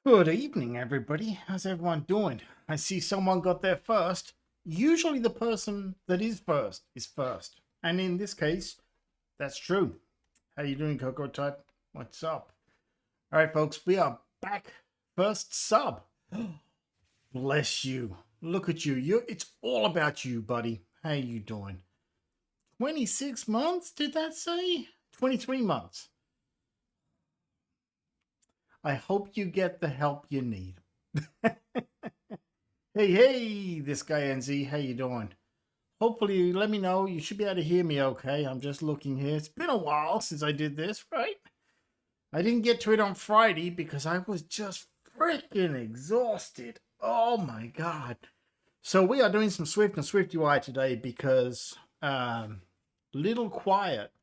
Good evening, everybody. How's everyone doing? I see someone got there first. Usually the person that is first. And in this case, that's true. How you doing, Coco Type? What's up? All right, folks, we are back. First sub. Bless you. Look at you. It's all about you, buddy. How you doing? 26 months, did that say? 23 months. I hope you get the help you need. Hey, this guy NZ, how you doing? Hopefully, let me know. You should be able to hear me okay. I'm just looking here. It's been a while since I did this, right? I didn't get to it on Friday because I was just freaking exhausted. Oh my God. So we are doing some Swift and SwiftUI today because little quiet.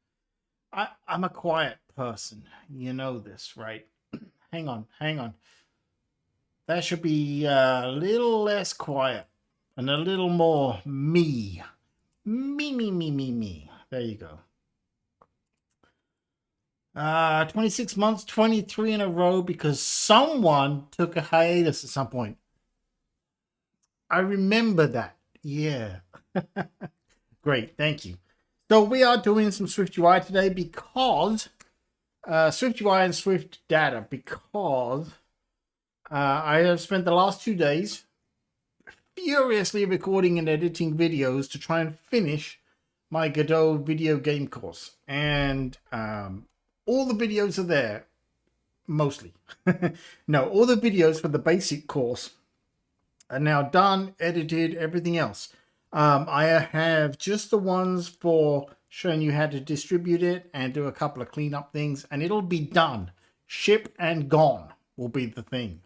I'm a quiet person. You know this, right? Hang on. That should be a little less quiet and a little more me. Me. There you go. 26 months, 23 in a row because someone took a hiatus at some point. I remember that. Yeah. Great, thank you. So we are doing some SwiftUI today because SwiftUI and SwiftData because I have spent the last 2 days furiously recording and editing videos to try and finish my Godot video game course. And all the videos are there, mostly. No, all the videos for the basic course are now done, edited, everything else. I have just the ones for showing you how to distribute it and do a couple of cleanup things, and it'll be done. Ship and gone will be the thing.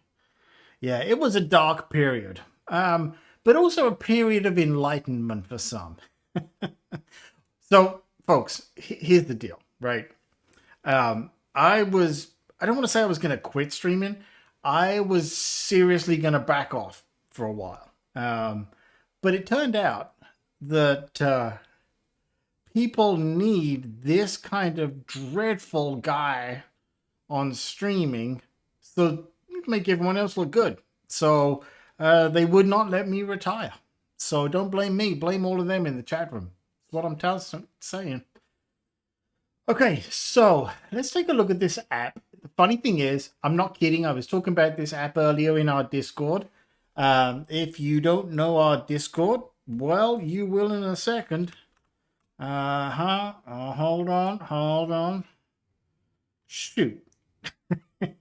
Yeah, it was a dark period, but also a period of enlightenment for some. So, folks, here's the deal, right? I don't want to say I was going to quit streaming. I was seriously going to back off for a while. But it turned out that people need this kind of dreadful guy on streaming so make everyone else look good. So they would not let me retire. So don't blame me. Blame all of them in the chat room. That's what I'm saying. Okay, so let's take a look at this app. The funny thing is, I'm not kidding. I was talking about this app earlier in our Discord. If you don't know our Discord, well, you will in a second. Hold on. Shoot. Did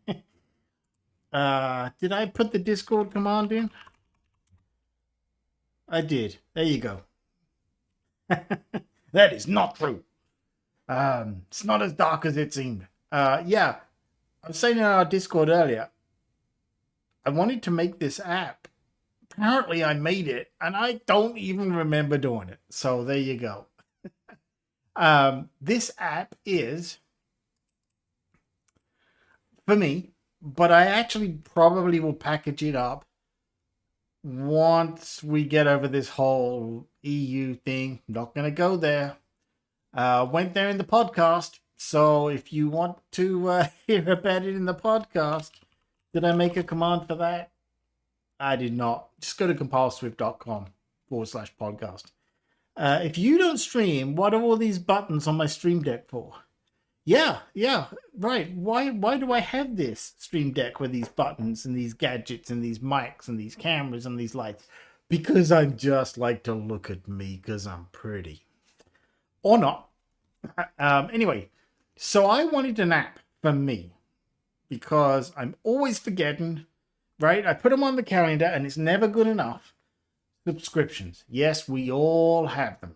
I put the Discord command in? I did. There you go. That is not true. It's not as dark as it seemed. Yeah, I was saying in our Discord earlier, I wanted to make this app. Apparently I made it, and I don't even remember doing it. So there you go. This app is for me, but I actually probably will package it up once we get over this whole EU thing. Not going to go there. Went there in the podcast. So if you want to hear about it in the podcast, did I make a command for that? I did not. Just go to compileswift.com/podcast. If you don't stream, what are all these buttons on my Stream Deck for? Yeah, right. Why do I have this Stream Deck with these buttons and these gadgets and these mics and these cameras and these lights? Because I just like to look at me because I'm pretty. Or not. Anyway, so I wanted an app for me because I'm always forgetting, right? I put them on the calendar and it's never good enough. Subscriptions. Yes, we all have them.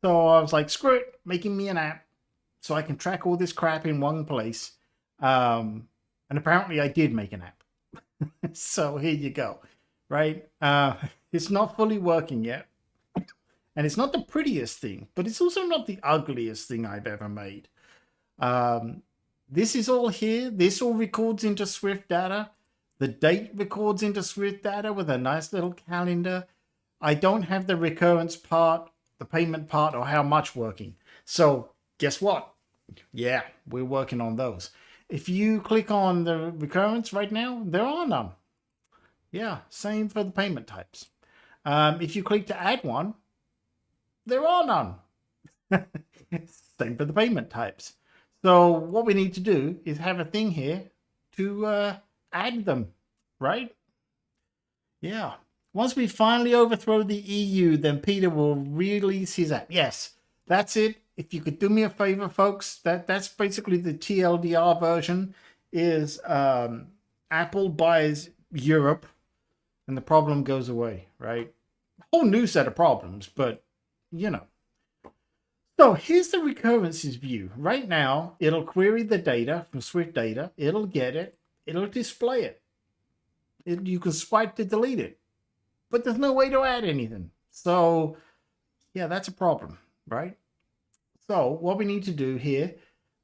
So I was like, screw it, making me an app so I can track all this crap in one place. And apparently I did make an app. So here you go, right? It's not fully working yet. And it's not the prettiest thing, but it's also not the ugliest thing I've ever made. This is all here. This all records into SwiftData. The date records into SwiftData with a nice little calendar. I don't have the recurrence part, the payment part, or how much working. So guess what? Yeah, we're working on those. If you click on the recurrence right now, there are none. Yeah, same for the payment types. If you click to add one, there are none. Same for the payment types. So what we need to do is have a thing here to add them, right? Yeah. Once we finally overthrow the EU, then Peter will release his app. Yes, that's it. If you could do me a favor, folks, that's basically the TLDR version. Is Apple buys Europe, and the problem goes away, right? Whole new set of problems, but you know. So here's the recurrences view. Right now, it'll query the data from SwiftData. It'll get it. It'll display it. You can swipe to delete it, but there's no way to add anything. So yeah, that's a problem, right? So what we need to do here,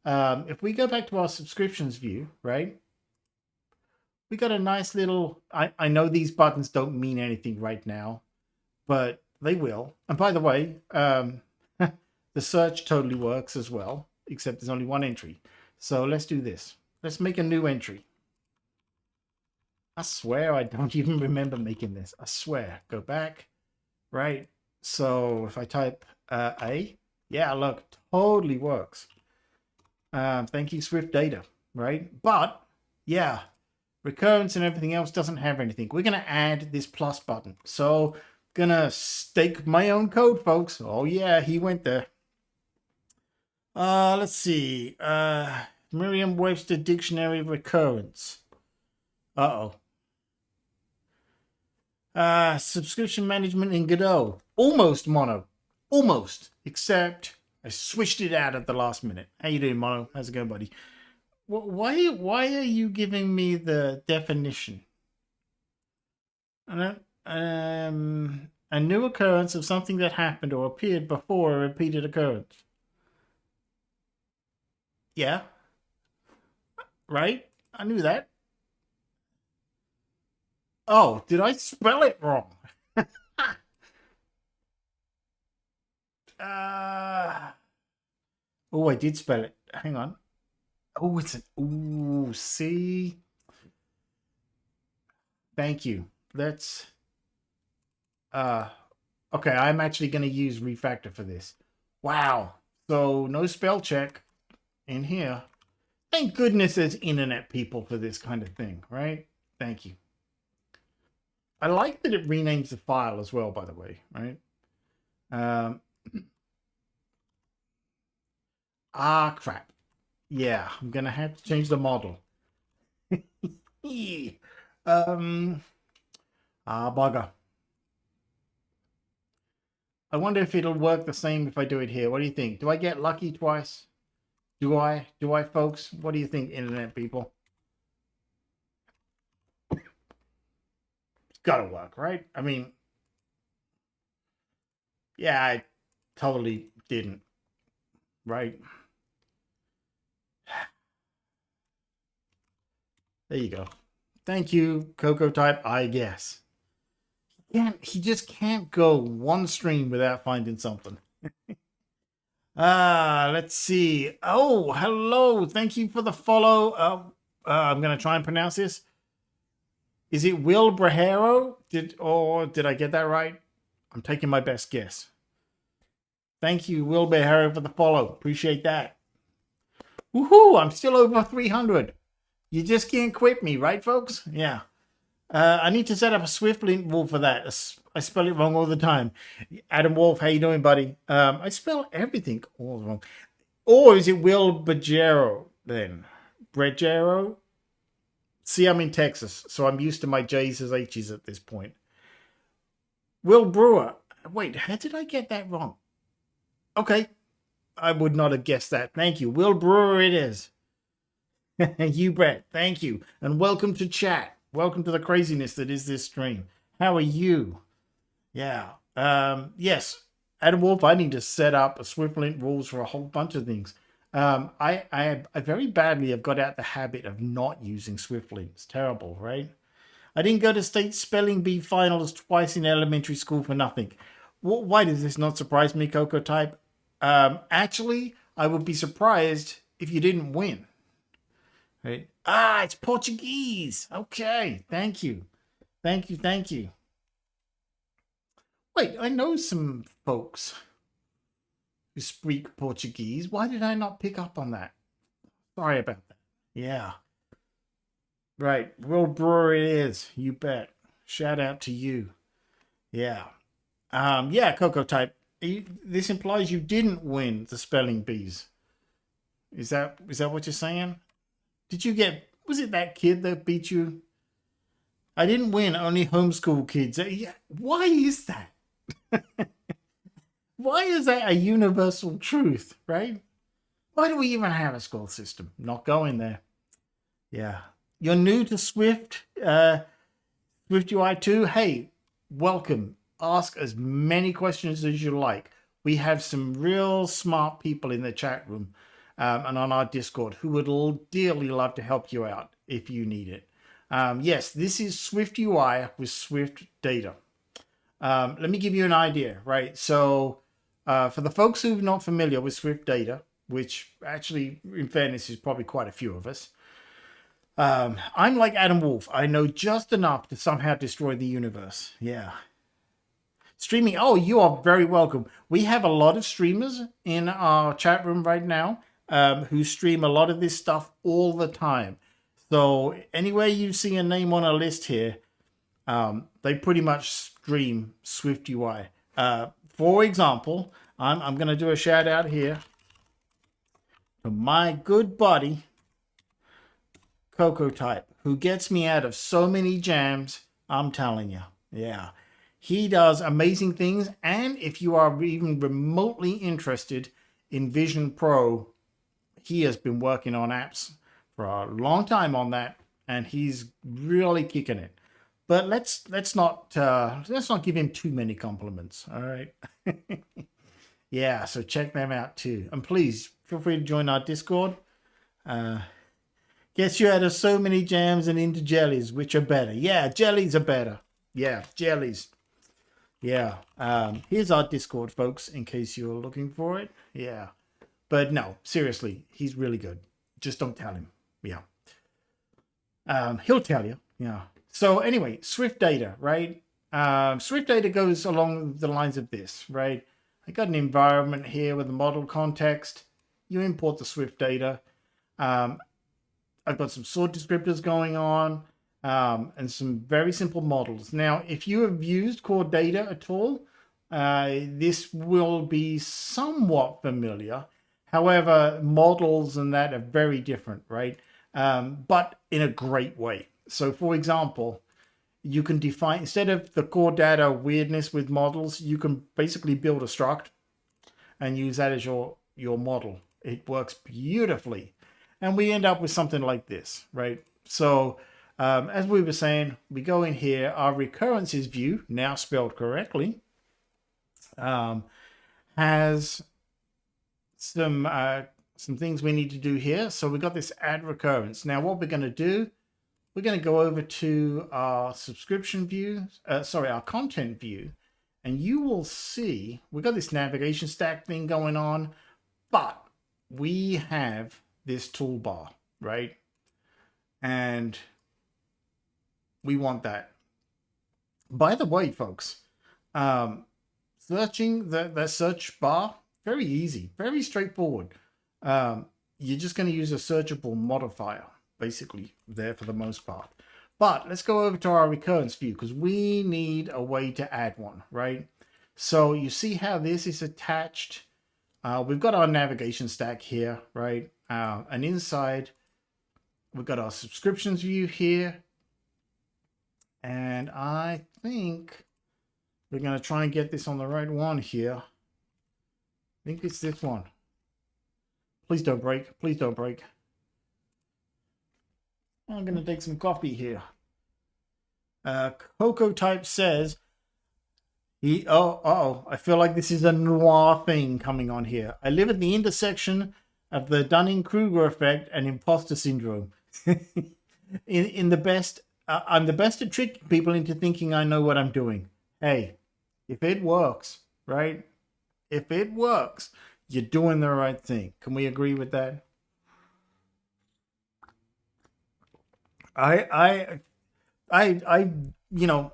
if we go back to our subscriptions view, right? We got a nice little, I know these buttons don't mean anything right now, but they will. And by the way, the search totally works as well, except there's only one entry. So let's do this. Let's make a new entry. I swear I don't even remember making this. I swear. Go back. Right. So if I type A, yeah, look, totally works. Thank you, SwiftData. Right. But yeah, recurrence and everything else doesn't have anything. We're going to add this plus button. So gonna stake my own code, folks. Oh yeah, he went there. Let's see. Merriam-Webster Dictionary recurrence. Uh-oh. Subscription management in Godot. Almost mono. Almost. Except I switched it out at the last minute. How you doing, Mono? How's it going, buddy? Why are you giving me the definition? A new occurrence of something that happened or appeared before a repeated occurrence. Yeah. Right? I knew that. Oh, did I spell it wrong? Oh, I did spell it. Hang on. Oh, it's an... Ooh, see? Thank you. Let's... Okay, I'm actually going to use refactor for this. Wow. So, no spell check in here. Thank goodness there's internet people for this kind of thing, right? Thank you. I like that it renames the file as well, by the way, right? Crap. Yeah, I'm going to have to change the model. Bugger. I wonder if it'll work the same if I do it here. What do you think? Do I get lucky twice? Do I, folks? What do you think, internet people? It's gotta work, right? I mean, yeah, I totally didn't, right? There you go. Thank you, Coco Type, I guess. He just can't go one stream without finding something. Let's see. Oh, hello. Thank you for the follow. I'm going to try and pronounce this. Is it Will Brajero? Did I get that right? I'm taking my best guess. Thank you, Will Brajero, for the follow. Appreciate that. Woohoo! I'm still over 300. You just can't quit me, right, folks? Yeah. I need to set up a SwiftLint rule for that. I spell it wrong all the time. Adam Wolf, how you doing, buddy? I spell everything all wrong. Or is it Will Bajero then? Brejero? See, I'm in Texas, so I'm used to my J's as H's at this point. Will Brewer. Wait, how did I get that wrong? Okay. I would not have guessed that. Thank you. Will Brewer it is. You, Brett. Thank you. And welcome to chat. Welcome to the craziness that is this stream. How are you? Yeah. Yes. Adam Wolf, I need to set up a SwiftLint rules for a whole bunch of things. I very badly have got out the habit of not using SwiftLint. It's terrible, right? I didn't go to state spelling bee finals twice in elementary school for nothing. Why does this not surprise me, Coco Type? Actually, I would be surprised if you didn't win. Right? Ah, it's Portuguese. Okay, thank you. Thank you, thank you. Wait, I know some folks who speak Portuguese. Why did I not pick up on that? Sorry about that. Yeah, right. World Brewer it is. You bet. Shout out to you. Yeah. Yeah, Coco type. This implies you didn't win the spelling bees. Is that what you're saying? Did you get? Was it that kid that beat you? I didn't win. Only homeschool kids. Yeah. Why is that? Why is that a universal truth? Right? Why do we even have a school system? Not going there. Yeah. You're new to Swift, SwiftUI 2. Hey, welcome. Ask as many questions as you like. We have some real smart people in the chat room and on our Discord who would dearly love to help you out if you need it. Yes, this is SwiftUI with SwiftData. Let me give you an idea, right? So for the folks who are not familiar with SwiftData, which actually, in fairness, is probably quite a few of us, I'm like Adam Wolf. I know just enough to somehow destroy the universe. Yeah. Streaming. Oh, you are very welcome. We have a lot of streamers in our chat room right now who stream a lot of this stuff all the time. So anywhere you see a name on a list here, they pretty much stream SwiftUI. For example, I'm going to do a shout out here to my good buddy, Coco Type, who gets me out of so many jams. I'm telling you. Yeah. He does amazing things. And if you are even remotely interested in Vision Pro, he has been working on apps for a long time on that. And he's really kicking it. But let's not give him too many compliments. All right. Yeah, so check them out too. And please feel free to join our Discord. Gets you out of so many jams and into jellies, which are better. Yeah, jellies are better. Yeah, jellies. Yeah. Here's our Discord, folks, in case you're looking for it. Yeah. But no, seriously, he's really good. Just don't tell him. Yeah. He'll tell you. Yeah. So anyway, SwiftData, right? SwiftData goes along the lines of this, right? I got an environment here with a model context. You import the SwiftData. I've got some sort descriptors going on and some very simple models. Now, if you have used core data at all, this will be somewhat familiar. However, models and that are very different, right? But in a great way. So, for example, you can define, instead of the core data weirdness with models, you can basically build a struct and use that as your model. It works beautifully. And we end up with something like this, right? So as we were saying, we go in here, our recurrences view, now spelled correctly, has some things we need to do here. So we got this add recurrence. Now what we're going to do, we're going to go over to our subscription view, our content view, and you will see we've got this navigation stack thing going on, but we have this toolbar, right? And we want that. By the way, folks, searching the search bar, very easy, very straightforward. You're just going to use a searchable modifier, basically, there for the most part. But let's go over to our recurrence view because we need a way to add one, right? So you see how this is attached. We've got our navigation stack here, right? And inside, we've got our subscriptions view here. And I think we're going to try and get this on the right one here. I think it's this one. Please don't break. Please don't break. I'm going to take some coffee here. Coco Type says, I feel like this is a noir thing coming on here. I live at the intersection of the Dunning-Kruger effect and imposter syndrome. I'm the best at tricking people into thinking I know what I'm doing. Hey, if it works, right? If it works, you're doing the right thing. Can we agree with that? I you know,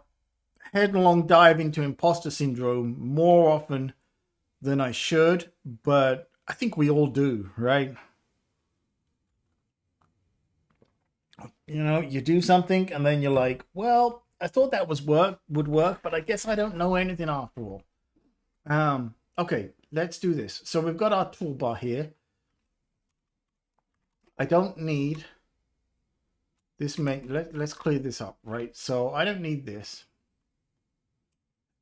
headlong dive into imposter syndrome more often than I should, but I think we all do, right? You know, you do something and then you're like, well, I thought that was would work, but I guess I don't know anything after all. Okay, let's do this. So we've got our toolbar here. I don't need this let's clear this up, right? So I don't need this.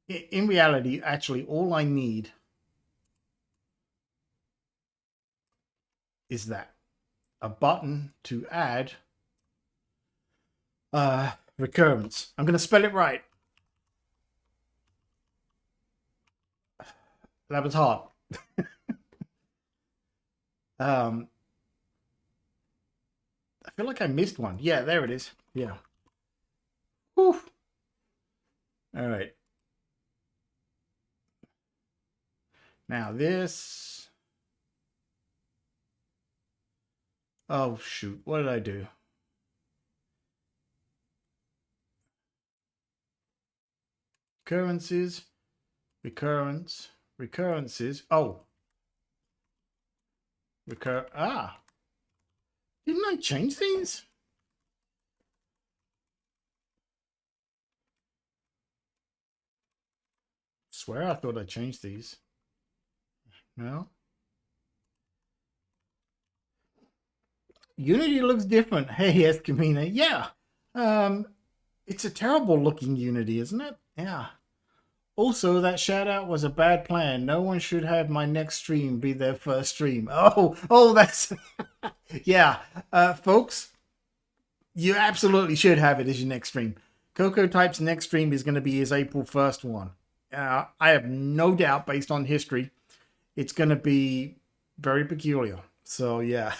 In reality, actually, all I need is that a button to add recurrence. I'm going to spell it right. That was hard. I feel like I missed one. Yeah, there it is. Yeah. Whew. All right. Now this. Oh, shoot. What did I do? Recurrences. Recurrences. Oh. Ah. Didn't I change these? Swear I thought I changed these. No? Unity looks different. Hey, Escamina. Yeah. Um, it's a terrible looking Unity, isn't it? Yeah. Also, that shout out was a bad plan. No one should have my next stream be their first stream. Oh, that's yeah, folks. You absolutely should have it as your next stream. Coco Type's next stream is going to be his April 1st one. I have no doubt, based on history, it's going to be very peculiar. So yeah,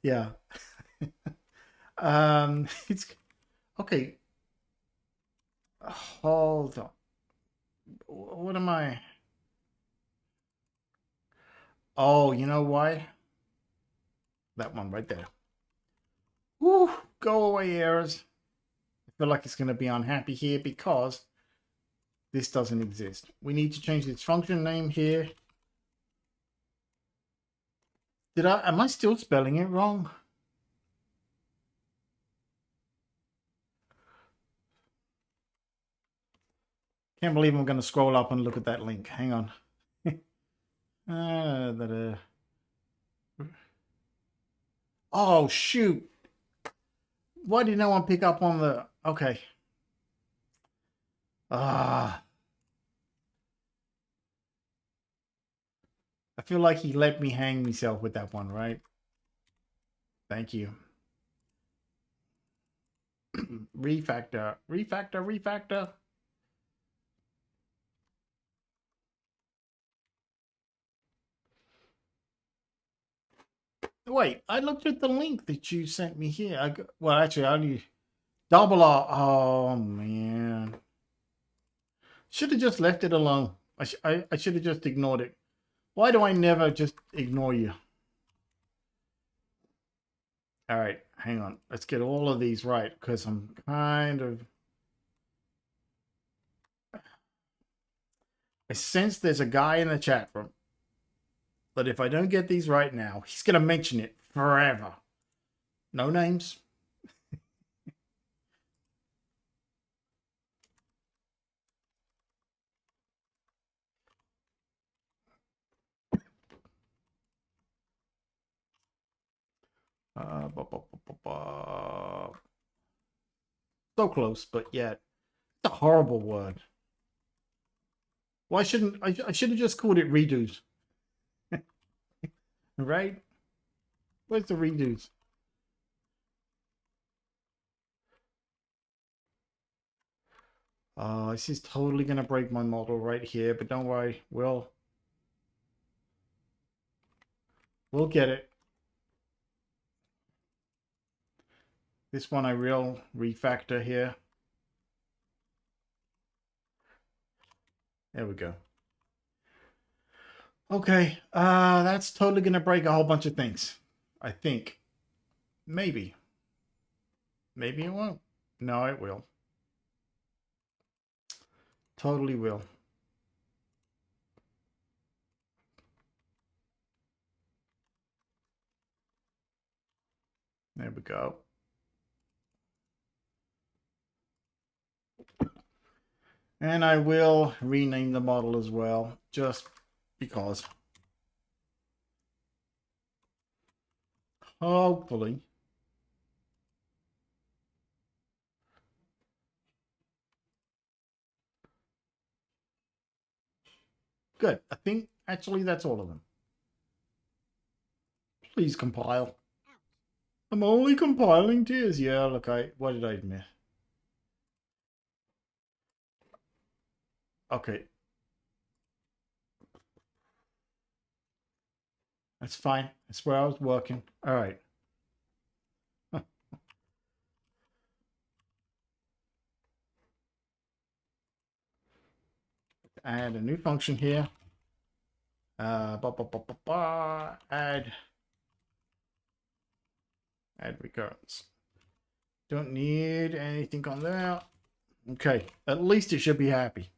yeah. It's okay. Hold on. What am I? Oh, you know why? That one right there. Woo! Go away, errors. I feel like it's going to be unhappy here because this doesn't exist. We need to change this function name here. Am I still spelling it wrong? Can't believe I'm going to scroll up and look at that link. Hang on. Oh, shoot. Why did no one pick up on the... Okay. Ah. I feel like he let me hang myself with that one, right? Thank you. Refactor. Wait, I looked at the link that you sent me here. Well, actually, I only double R. Oh man, should have just left it alone. I should have just ignored it. Why do I never just ignore you? All right, hang on. Let's get all of these right because I'm kind of. I sense there's a guy in the chat room that if I don't get these right now, he's gonna mention it forever. No names. Uh, So close, but yet it's a horrible word. Why shouldn't I should have just called it redos. Right? Where's the redos? This is totally gonna break my model right here, but don't worry, we'll get it. This one I will refactor here. There we go. Okay, that's totally gonna break a whole bunch of things. I think. Maybe. Maybe it won't. No, it will. Totally will. There we go. And I will rename the model as well, just because. Hopefully. Good. I think actually that's all of them. Please compile. I'm only compiling tears. Yeah, look, what did I admit? Okay. That's fine. That's where I was working. All right. Add a new function here. Add recurrence. Don't need anything on there. Okay, at least it should be happy.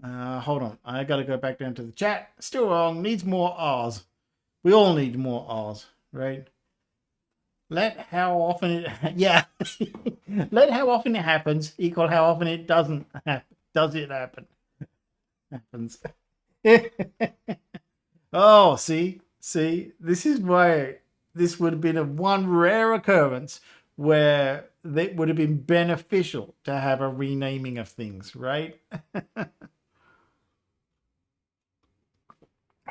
Hold on, I gotta go back down to the chat. Still wrong, needs more R's. We all need more R's, right? Let how often it, yeah. Let how often it happens equal how often it doesn't happen. Does it happen? Happens. Oh, see, this is why this would have been a one rare occurrence where it would have been beneficial to have a renaming of things, right?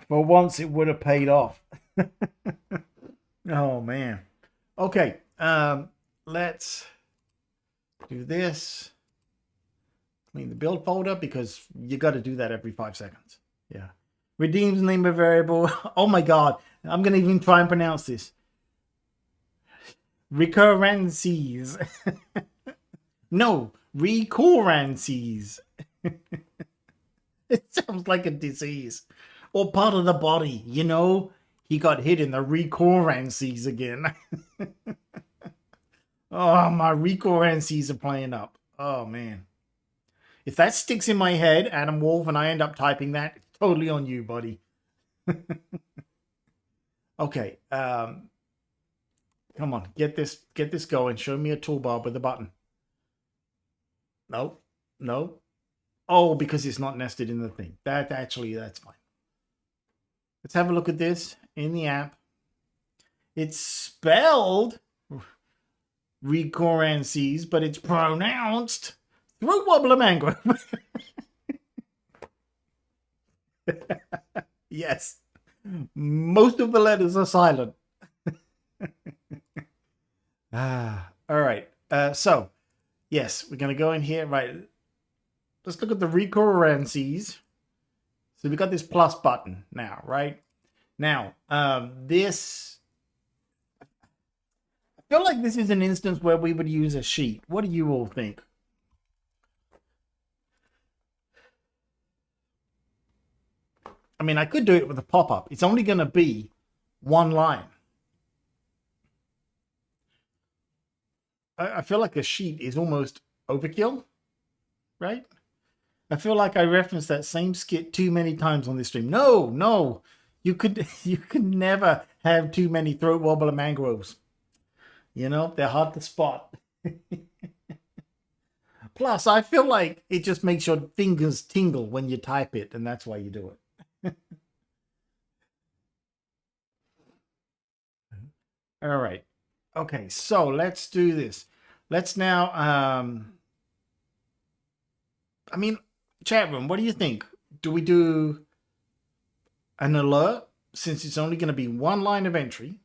For once, it would have paid off. Oh man. Okay. Let's do this. Clean the build folder because you got to do that every 5 seconds. Yeah. Redeems name a variable. Oh my god. I'm gonna even try and pronounce this. Recurrencies. No, recurrencies. It sounds like a disease or part of the body, you know? He got hit in the recurrencies again. Oh, my recurrencies are playing up. Oh, man. If that sticks in my head, Adam Wolf, and I end up typing that, it's totally on you, buddy. Okay. Come on, get this going. Show me a toolbar with a button. No. Oh, because it's not nested in the thing. That's fine. Let's have a look at this in the app. It's spelled recurrencies, but it's pronounced throat wobbler mangrove. Yes. Most of the letters are silent. All right. So, yes, we're going to go in here. Right. Let's look at the recurrencies. So we got this plus button now, right? Now, this... I feel like this is an instance where we would use a sheet. What do you all think? I mean, I could do it with a pop-up. It's only going to be one line. I feel like a sheet is almost overkill, right? I feel like I referenced that same skit too many times on this stream. No, you could never have too many throat wobbler mangroves. You know, they're hard to spot. Plus, I feel like it just makes your fingers tingle when you type it, and that's why you do it. All right. Okay, so let's do this. Let's now, I mean, chat room, what do you think? Do we do an alert, since it's only going to be one line of entry,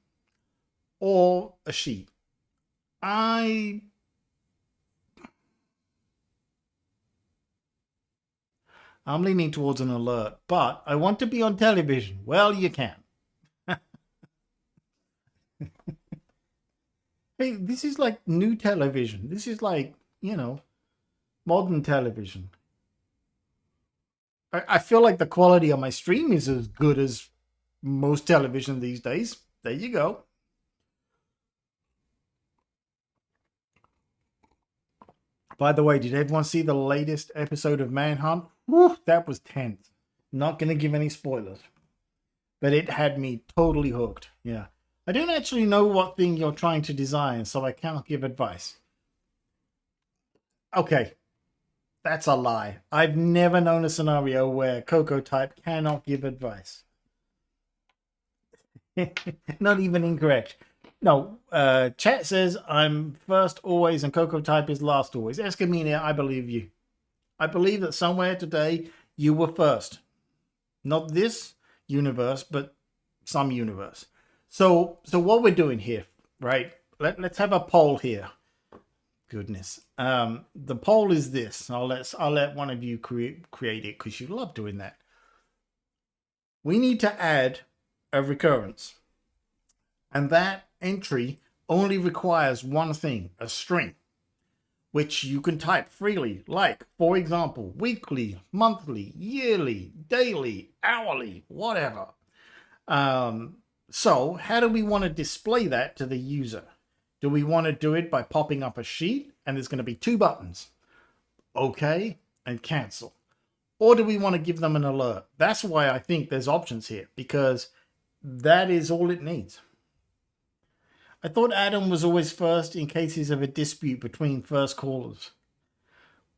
or a sheet? I'm leaning towards an alert, but I want to be on television. Well, you can. Hey, this is like new television. This is like, you know, modern television. I feel like the quality of my stream is as good as most television these days. There you go. By the way, did everyone see the latest episode of Manhunt? Woo, that was tense. Not going to give any spoilers. But it had me totally hooked. Yeah. I don't actually know what thing you're trying to design, so I can't give advice. Okay. That's a lie. I've never known a scenario where Coco Type cannot give advice. Not even incorrect. No, chat says I'm first always and Coco Type is last always. Escamina, I believe you. I believe that somewhere today you were first. Not this universe, but some universe. So what we're doing here, right? Let's have a poll here. Goodness. The poll is this. I'll let one of you create it because you love doing that. We need to add a recurrence. And that entry only requires one thing, a string, which you can type freely, like, for example, weekly, monthly, yearly, daily, hourly, whatever. So how do we want to display that to the user? Do we want to do it by popping up a sheet and there's going to be 2 buttons, OK and cancel? Or do we want to give them an alert? That's why I think there's options here, because that is all it needs. I thought Adam was always first in cases of a dispute between first callers.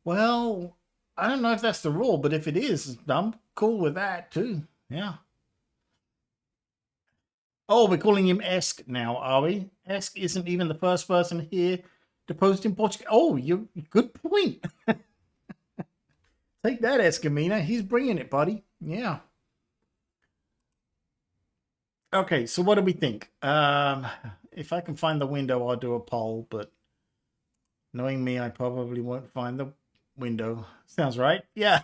Well, I don't know if that's the rule, but if it is, I'm cool with that too. Yeah. Oh, we're calling him Esk now, are we? Esk isn't even the first person here to post in Portugal. Oh, you good point. Take that, Escamina. He's bringing it, buddy. Yeah. Okay, so what do we think? If I can find the window, I'll do a poll, but knowing me, I probably won't find the window. Sounds right. Yeah.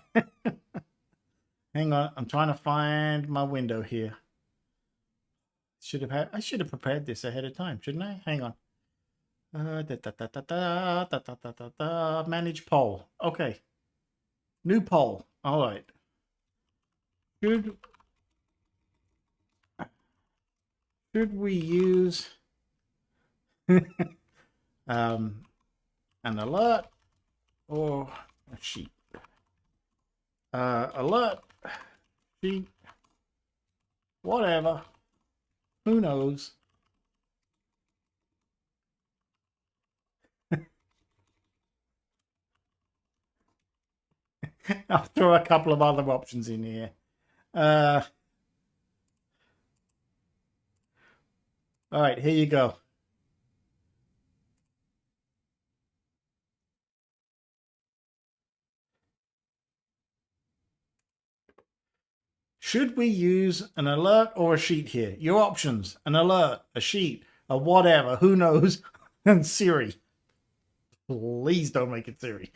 Hang on. I'm trying to find my window here. I should have prepared this ahead of time, shouldn't I? Hang on. Manage poll. Okay. New poll. All right. Should we use an alert or a sheet? Alert, sheet, whatever. Who knows? I'll throw a couple of other options in here. All right, here you go. Should we use an alert or a sheet here? Your options: an alert, a sheet, a whatever, who knows, and Siri. Please don't make it Siri.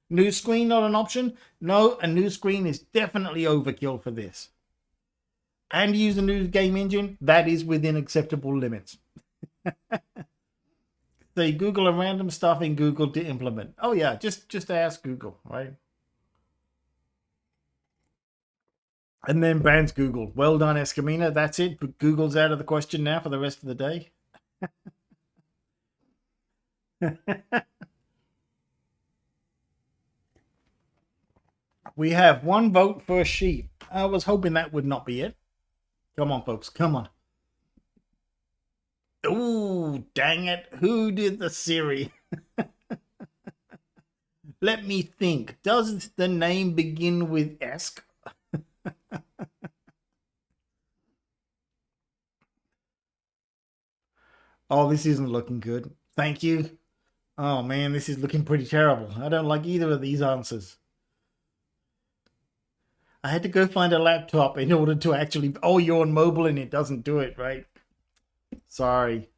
New screen, not an option? No, a new screen is definitely overkill for this. And use a new game engine, that is within acceptable limits. Say Google a random stuff in Google to implement. Oh yeah, just ask Google, right? And then bans Google. Well done, Escamina. That's it. But Google's out of the question now for the rest of the day. We have 1 vote for a sheet. I was hoping that would not be it. Come on, folks. Come on. Ooh, dang it. Who did the Siri? Let me think. Does the name begin with Esk? Oh, this isn't looking good. Thank you. Oh man, this is looking pretty terrible. I don't like either of these answers. I had to go find a laptop in order to actually... Oh, you're on mobile and it doesn't do it, right? Sorry.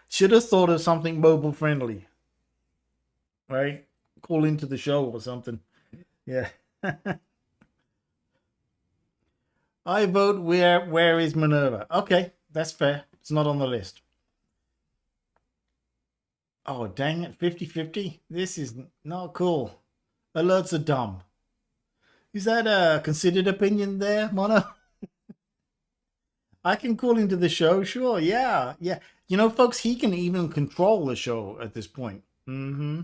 Should have thought of something mobile friendly. Right? Call into the show or something. Yeah. I vote where is Minerva? Okay, that's fair. It's not on the list. Oh, dang it. 50-50? This is not cool. Alerts are dumb. Is that a considered opinion there, Mono? I can call into the show, sure. Yeah, yeah. You know, folks, he can even control the show at this point. Mm-hmm.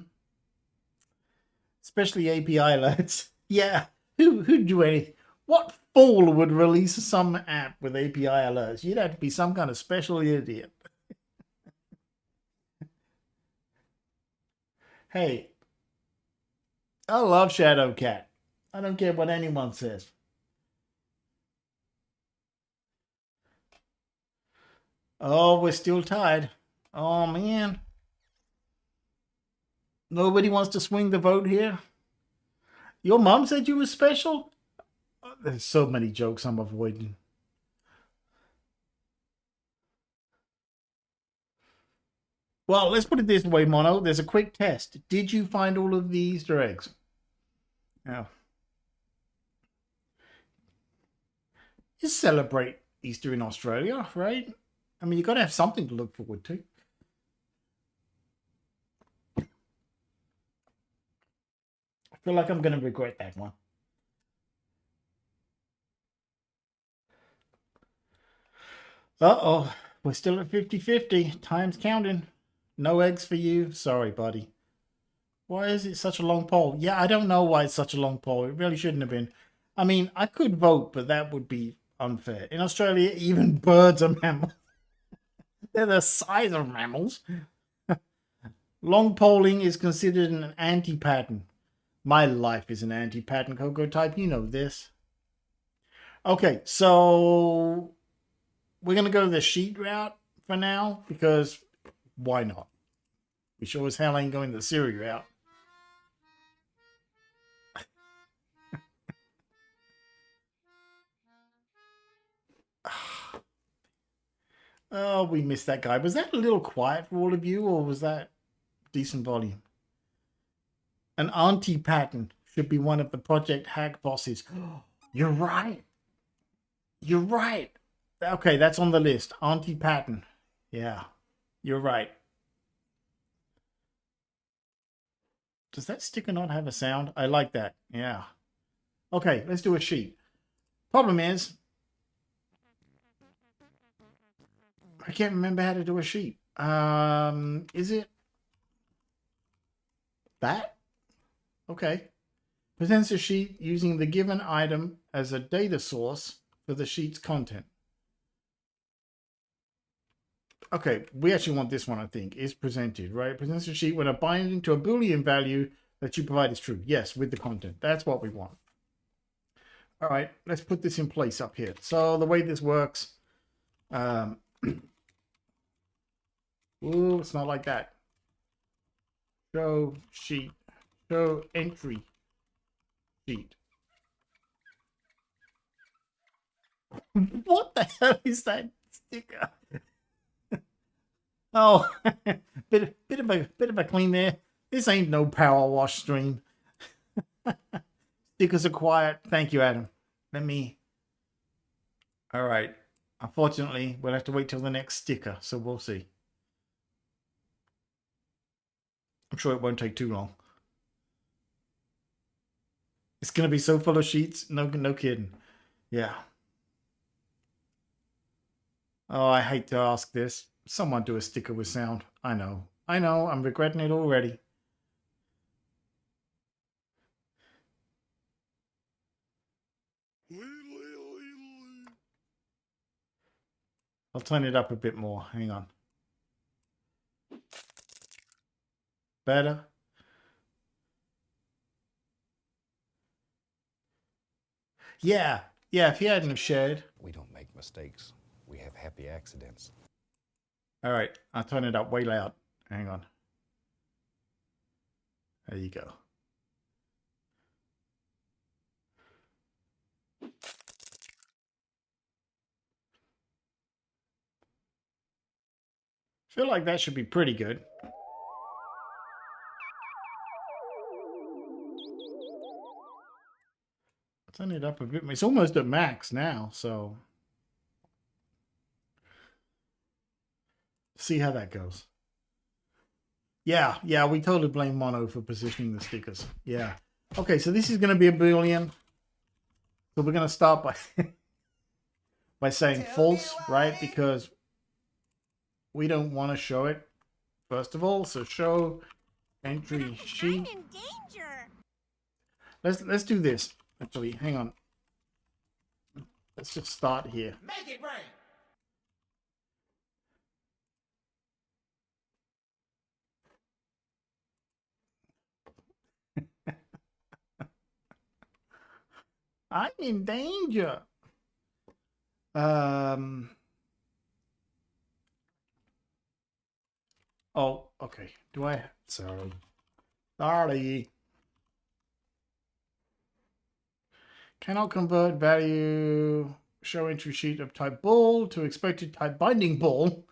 Especially API alerts. Yeah. Who'd do anything? What fool would release some app with API alerts? You'd have to be some kind of special idiot. Hey, I love Shadowcat. I don't care what anyone says. Oh, we're still tied. Oh, man. Nobody wants to swing the vote here. Your mom said you were special? Oh, there's so many jokes I'm avoiding. Well, let's put it this way, Mono. There's a quick test. Did you find all of the Easter eggs? Yeah. You celebrate Easter in Australia, right? I mean, you got to have something to look forward to. I feel like I'm going to regret that one. Uh-oh. We're still at 50-50. Time's counting. No eggs for you. Sorry, buddy. Why is it such a long poll? Yeah, I don't know why it's such a long poll. It really shouldn't have been. I mean, I could vote, but that would be unfair. In Australia, even birds are mammals. They're the size of mammals. Long polling is considered an anti-pattern. My life is an anti-pattern, Cocoa type. You know this. Okay, so we're going to go the sheet route for now because why not? We sure as hell ain't going the Siri route. Oh, we missed that guy. Was that a little quiet for all of you, or was that decent volume? An auntie pattern should be one of the Project Hack bosses. You're right. You're right. Okay, that's on the list. Auntie pattern. Yeah, you're right. Does that sticker not have a sound? I like that. Yeah. Okay, let's do a sheet. Problem is, I can't remember how to do a sheet. Is it that? Okay. Presents a sheet using the given item as a data source for the sheet's content. Okay, we actually want this one, I think, is presented, right? Presents a sheet when a binding to a Boolean value that you provide is true. Yes, with the content. That's what we want. All right, let's put this in place up here. So the way this works, ooh, it's not like that. Show sheet, show entry sheet. What the hell is that sticker? Oh, bit of a clean there. This ain't no power wash stream. Stickers are quiet. Thank you, Adam. Let me. All right. Unfortunately, we'll have to wait till the next sticker, so we'll see. I'm sure it won't take too long. It's gonna be so full of sheets. No kidding. Yeah. Oh, I hate to ask this. Someone do a sticker with sound. I know. I'm regretting it already. I'll turn it up a bit more. Hang on. Better? Yeah. Yeah, if you hadn't have shared. We don't make mistakes. We have happy accidents. All right. I'll turn it up way loud. Hang on. There you go. Feel like that should be pretty good. Turn it up a bit. It's almost at max now, so see how that goes. Yeah, we totally blame Mono for positioning the stickers. Yeah. Okay, so this is going to be a Boolean. So we're going to start by by saying false, right? Because we don't want to show it, first of all. So show entry sheet. I'm in danger. Let's do this. Actually, hang on. Let's just start here. Make it rain. I'm in danger. Oh, okay. Do I? Sorry. Sorry. Cannot convert value show entry sheet of type bool to expected type binding bool.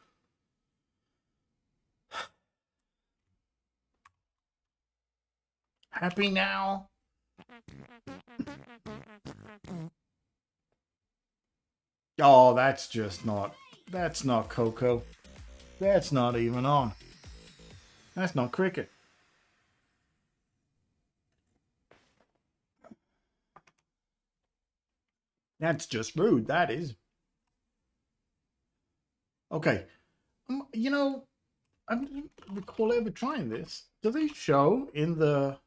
Happy now? Oh, that's not Coco. That's not even on. That's not cricket. That's just rude, that is. Okay. You know, I don't recall ever trying this. Do they show in the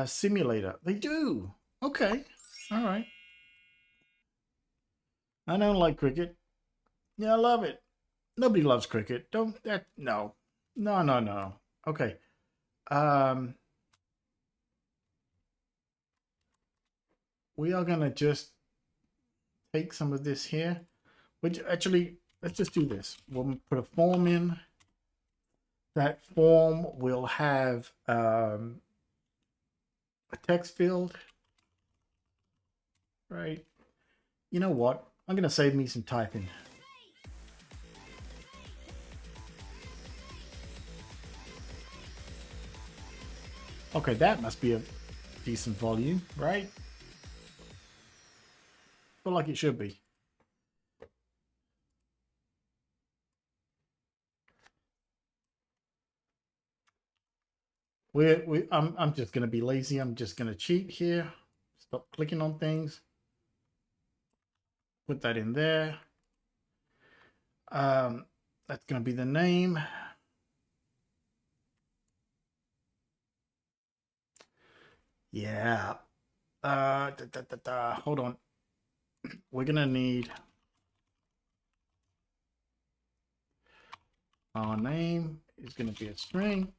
simulator? They do. Okay. All right. I don't like cricket. Yeah, I love it. Nobody loves cricket. Don't that no. No. Okay. We are gonna just take some of this here. Which actually, let's just do this. We'll put a form in. That form will have a text field. Right. You know what? I'm gonna save me some typing. Okay, that must be a decent volume, right? Feel like it should be. I'm just gonna be lazy. I'm just gonna cheat here. Stop clicking on things. Put that in there. That's gonna be the name. Yeah. Hold on. We're gonna need our name is gonna be a string.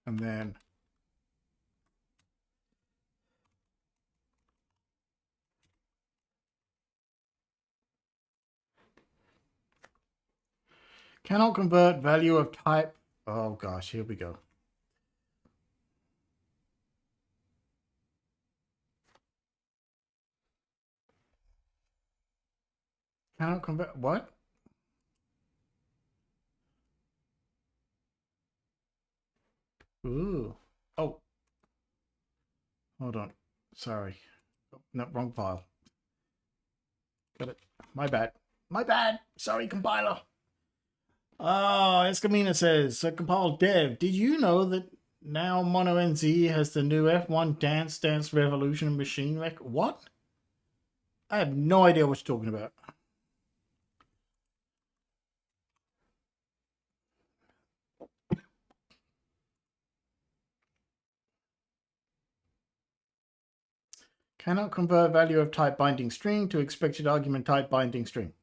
And then cannot convert value of type. Oh gosh, here we go. Cannot convert what? Ooh. Oh. Hold on. Sorry. Oh, no, wrong file. Got it. My bad. My bad. Sorry, compiler. Oh, Escamina says, so compile dev. Did you know that now MonoNZ has the new F1 Dance Revolution machine record? What? I have no idea what you're talking about. Cannot convert value of type binding string to expected argument type binding string.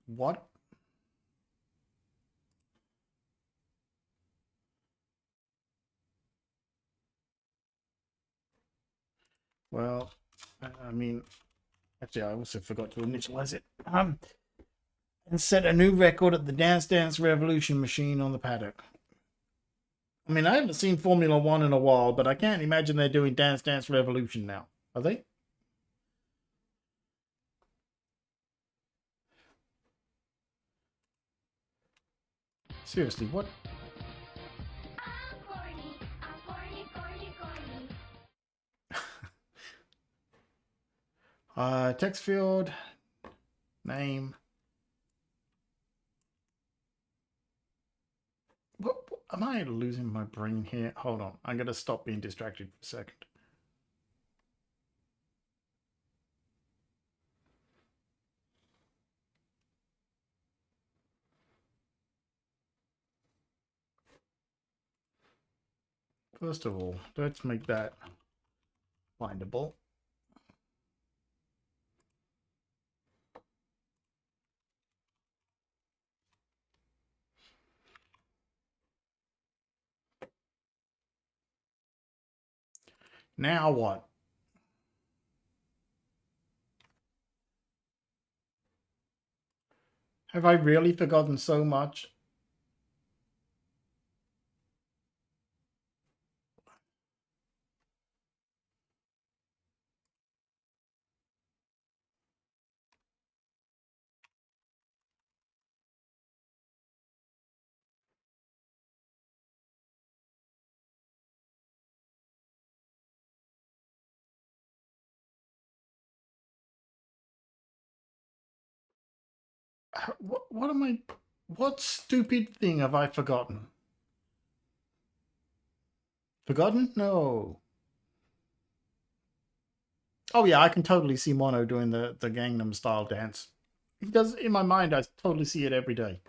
What? Well, I mean, actually, I also forgot to initialize it. And set a new record at the Dance Revolution machine on the paddock. I mean, I haven't seen Formula One in a while, but I can't imagine they're doing Dance Revolution now. Are they? Seriously, what? Text field, name. I losing my brain here? Hold on. I'm going to stop being distracted for a second. First of all, let's make that findable. Now what? Have I really forgotten so much? What am I... What stupid thing have I forgotten? Forgotten? No. Oh yeah, I can totally see Mono doing the Gangnam Style dance. He does, in my mind, I totally see it every day.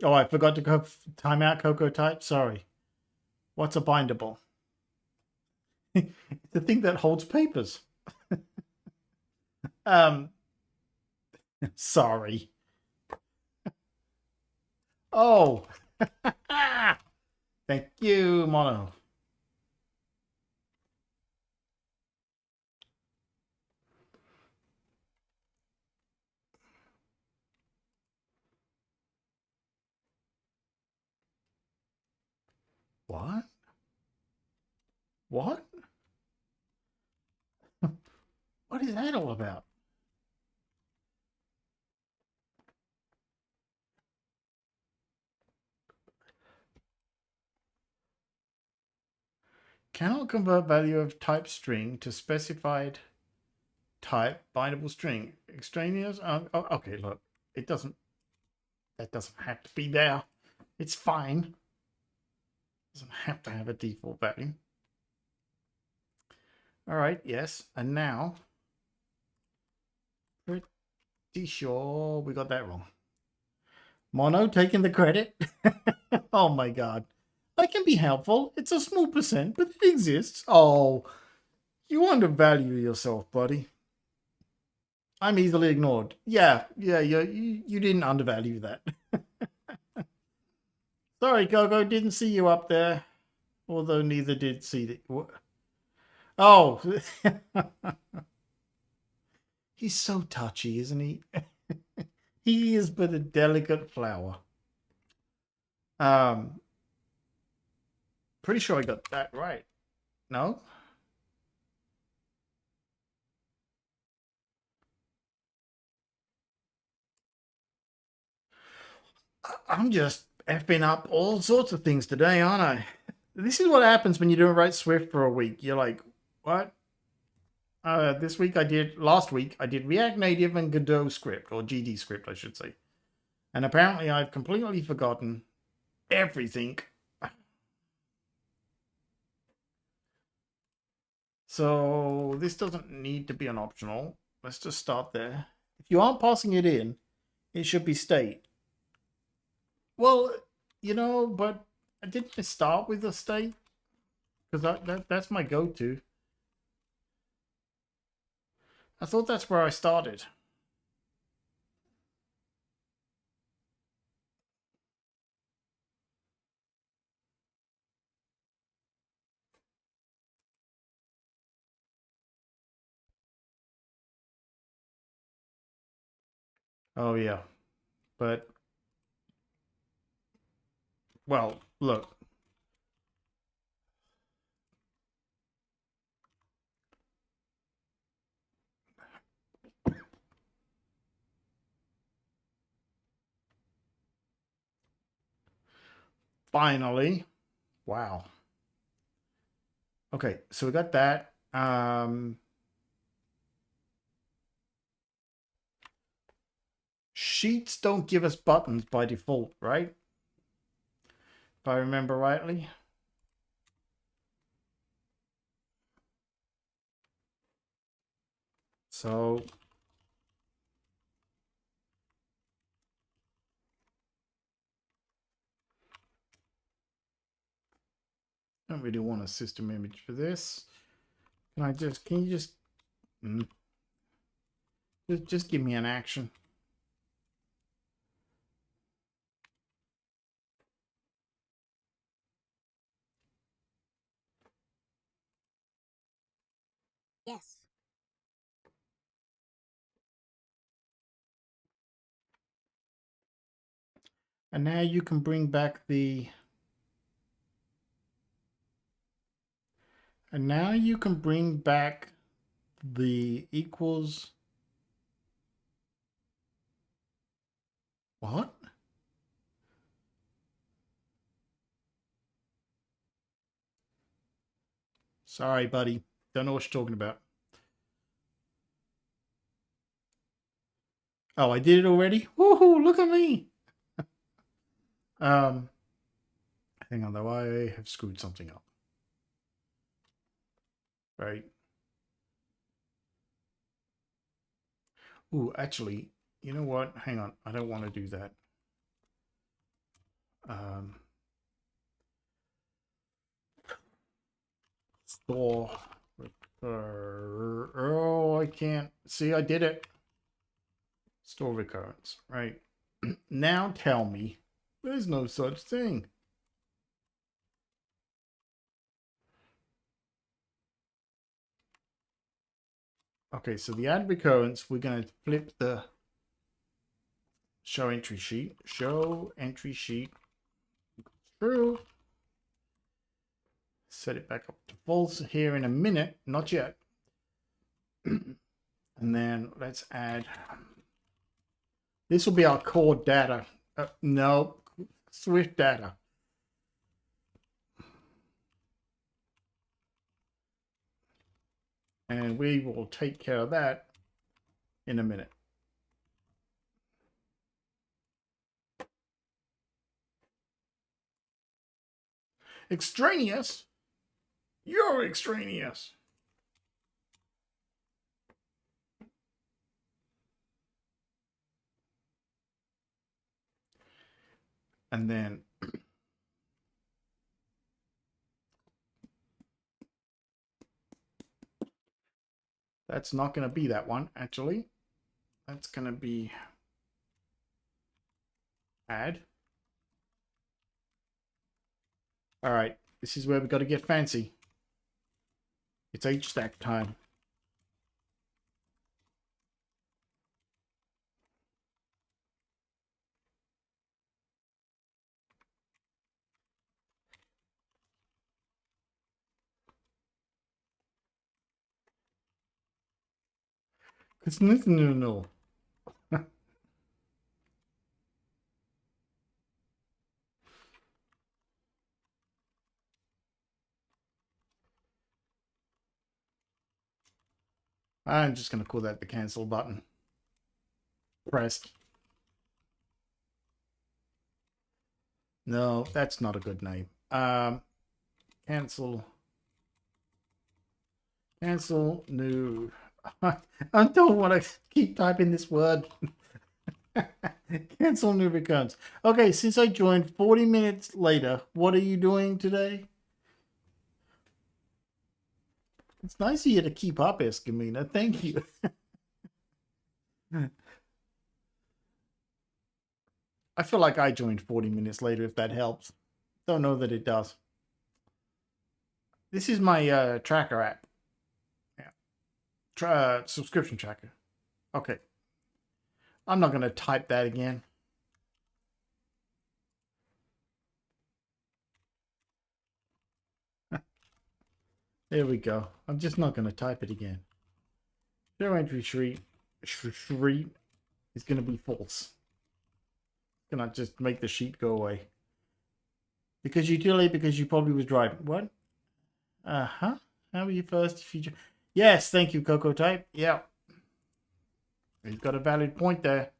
Oh, I forgot to go time out Cocoa type. Sorry. What's a bindable? The thing that holds papers. Sorry. Oh. Thank you, Mono. What? What? What is that all about? Cannot convert value of type string to specified type bindable string. Extraneous. Oh, okay, look. It doesn't. That doesn't have to be there. It's fine. It doesn't have to have a default value. All right. Yes. And now, pretty sure we got that wrong. Mono taking the credit. Oh my god. I can be helpful. It's a small percent, but it exists. Oh, you undervalue yourself, buddy. I'm easily ignored. Yeah, you didn't undervalue that. Sorry, Gogo, didn't see you up there. Although neither did see the... Oh. He's so touchy, isn't he? He is but a delicate flower. Pretty sure I got that right. No? I'm just effing up all sorts of things today, aren't I? This is what happens when you don't write Swift for a week. You're like, what? Last week, I did React Native and Godot script, or GD script, I should say. And apparently I've completely forgotten everything. So this doesn't need to be an optional. Let's just start there. If you aren't passing it in, it should be state. Well, but I didn't start with a state because that's my go-to. I thought that's where I started. Oh yeah, but well, look. Finally. Wow. Okay, so we got that. Shit. sheets don't give us buttons by default, right? If I remember rightly. So I don't really want a system image for this. Can you just give me an action? Yes. And now you can bring back the equals. What? Sorry, buddy. Don't know what you're talking about. Oh, I did it already? Woohoo, look at me. Hang on though, I have screwed something up. Right. Ooh, actually, you know what? Hang on. I don't want to do that. Store. Oh, I can't. See, I did it. Store recurrence. Right. Now tell me, there's no such thing. Okay, so the add recurrence, we're going to flip the show entry sheet. Show entry sheet. True. Set it back up to false here in a minute. Not yet. And then let's add. This will be our core data. No, SwiftData. And we will take care of that in a minute. Extraneous? You're extraneous. And then that's not going to be that one, actually. That's going to be add. All right, this is where we got to get fancy. It's HStack time. It's nothing to know. I'm just going to call that the cancel button. Pressed. No, that's not a good name. Cancel. Cancel new. I don't want to keep typing this word. Cancel new recurrence. Okay, since I joined 40 minutes later, what are you doing today? It's nice of you to keep up, Escamina. Thank you. I feel like I joined 40 minutes later, if that helps. Don't know that it does. This is my tracker app. Yeah. Subscription tracker. Okay. I'm not going to type that again. There we go. I'm just not going to type it again. Show entry sheet is going to be false. Can I just make the sheet go away? Because utility, because you probably was driving. What? How are you first? If you yes, thank you, Coco Type. Yeah. You've got a valid point there.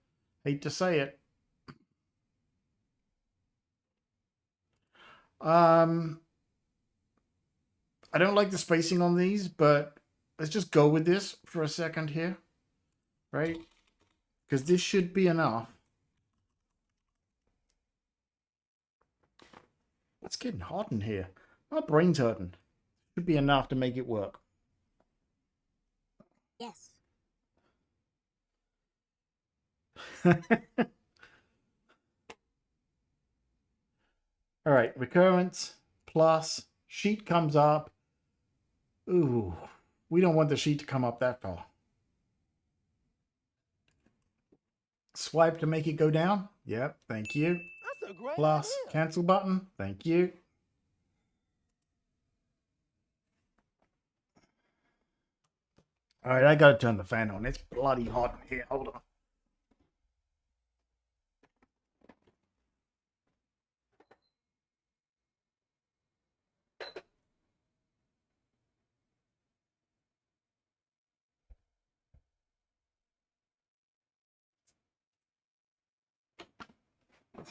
Hate to say it. I don't like the spacing on these, but let's just go with this for a second here, right? Because this should be enough. It's getting hot in here. My brain's hurting. Should be enough to make it work. Yes. All right, recurrence plus sheet comes up. Ooh, we don't want the sheet to come up that far. Swipe to make it go down. Yep, thank you. That's a great Plus idea. cancel button. Thank you. All right, I gotta turn the fan on. It's bloody hot in here. Hold on.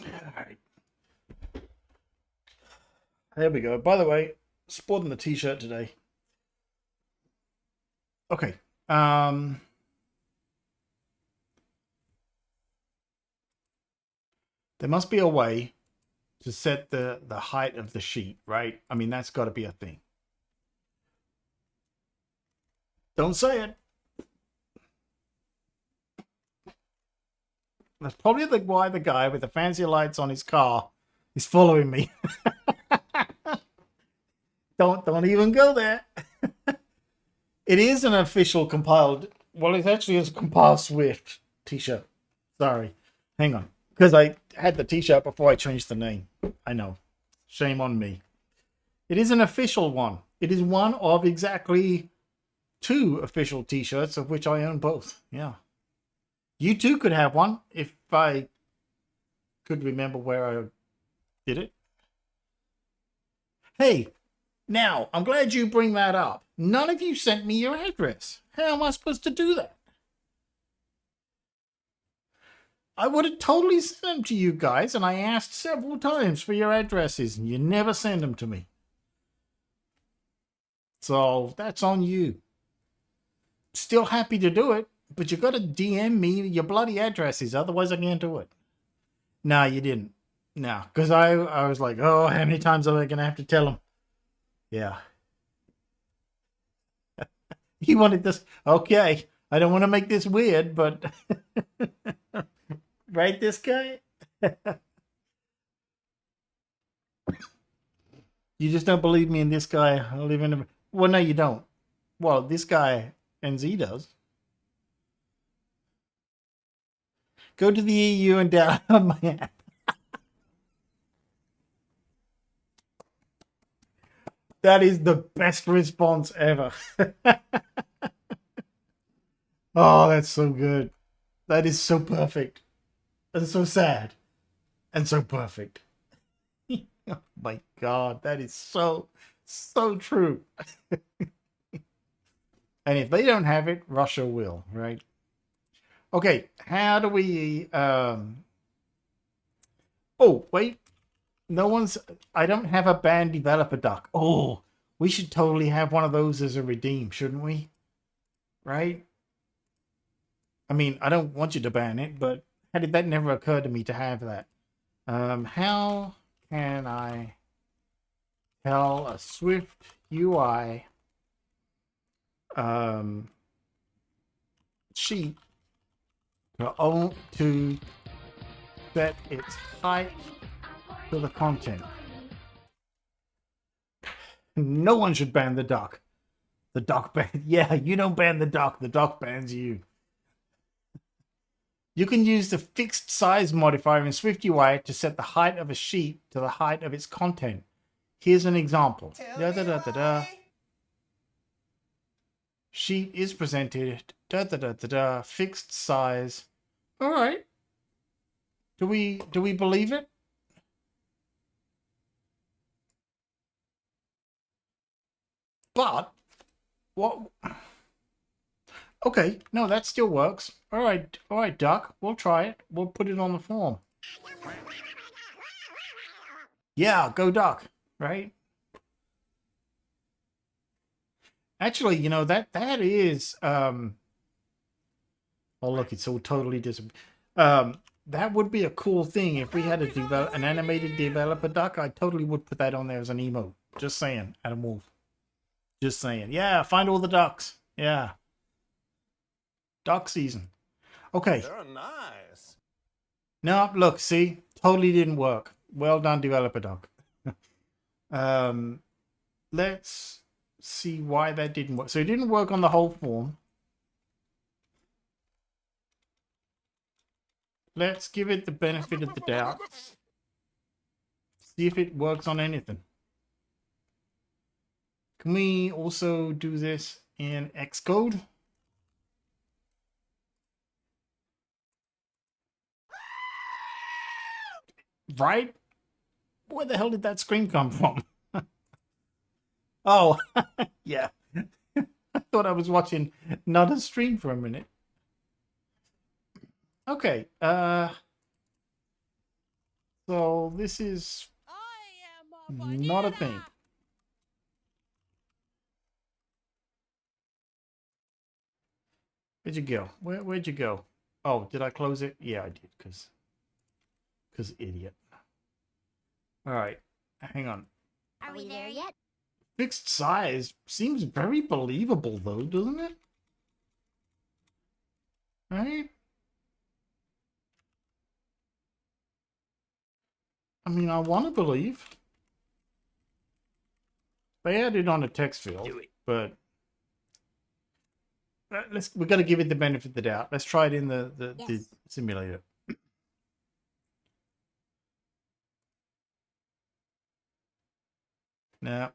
All right. There we go. By the way, sporting the t-shirt today. Okay. There must be a way to set the height of the sheet, right? I mean, that's got to be a thing. Don't say it. That's probably why the guy with the fancy lights on his car is following me. Don't even go there. It is an official compiled. Well, it actually is a compiled Swift t-shirt. Sorry. Hang on. Because I had the t-shirt before I changed the name. I know. Shame on me. It is an official one. It is one of exactly 2 official t-shirts, of which I own both. Yeah. You too could have one if I could remember where I did it. Hey, now, I'm glad you bring that up. None of you sent me your address. How am I supposed to do that? I would have totally sent them to you guys, and I asked several times for your addresses, and you never send them to me. So, that's on you. Still happy to do it, but you got to DM me your bloody addresses, otherwise I can't do it. No, you didn't. No, because I was like, oh, how many times am I going to have to tell them? Yeah. He wanted this. Okay, I don't want to make this weird, but right, this guy? You just don't believe me in this guy. I live in a... Well, no, you don't. Well, this guy, NZ, does. Go to the EU and download my app. That is the best response ever. Oh, that's so good. That is so perfect. And so sad. And so perfect. Oh my God, that is so true. And if they don't have it, Russia will, right? Okay, how do we... Oh, wait. No one's... I don't have a banned developer duck. Oh, we should totally have one of those as a redeem, shouldn't we? Right? I mean, I don't want you to ban it, but how did that never occur to me to have that? How can I tell a SwiftUI sheet to set its height to the content? No one should ban the duck. The duck ban. Yeah, you don't ban the duck bans you. You can use the fixed size modifier in SwiftUI to set the height of a sheet to the height of its content. Here's an example. Sheet is presented. Fixed size. All right. Do we believe it? But what? Okay, no, that still works. All right, Duck. We'll try it. We'll put it on the form. Yeah, go Duck, right? Actually, you know, that is oh look, it's all totally different. That would be a cool thing if we had an animated developer duck. I totally would put that on there as an emote. Just saying, Adam Wolf. Just saying. Yeah, find all the ducks. Yeah. Duck season. Okay. They're nice. No, look, see? Totally didn't work. Well done, developer duck. Let's see why that didn't work. So it didn't work on the whole form. Let's give it the benefit of the doubt. See if it works on anything. Can we also do this in Xcode? Right? Where the hell did that scream come from? Oh, yeah. I thought I was watching not a stream for a minute. Okay. So this is not a thing. Where'd you go? Where'd you go? Oh, did I close it? Yeah, I did, because idiot. All right, hang on. Are we there yet? Fixed size seems very believable, though, doesn't it? Right? I mean, I want to believe. They added on a text field, but we got to give it the benefit of the doubt. Let's try it in the simulator. Now,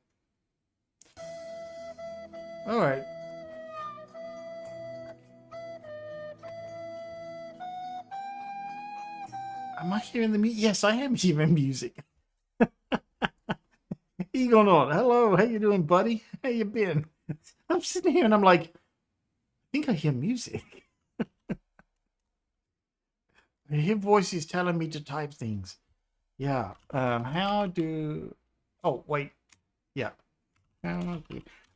all right. Am I hearing the music? Yes, I am hearing music. Egonaut, hello, how you doing, buddy? How you been? I'm sitting here and I'm like, I think I hear music. I hear voices telling me to type things. Yeah. How do? Oh wait. Yeah.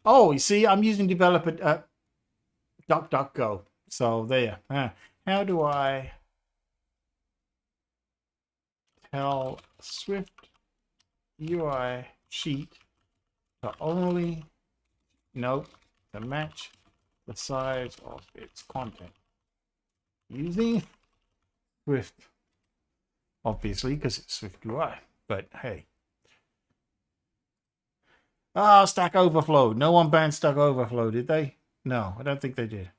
Oh, you see, I'm using developer DuckDuckGo. So there. How do I tell SwiftUI sheet to only to match the size of its content using Swift, obviously, because it's SwiftUI. But hey. Ah, Stack Overflow. No one banned Stack Overflow, did they? No, I don't think they did.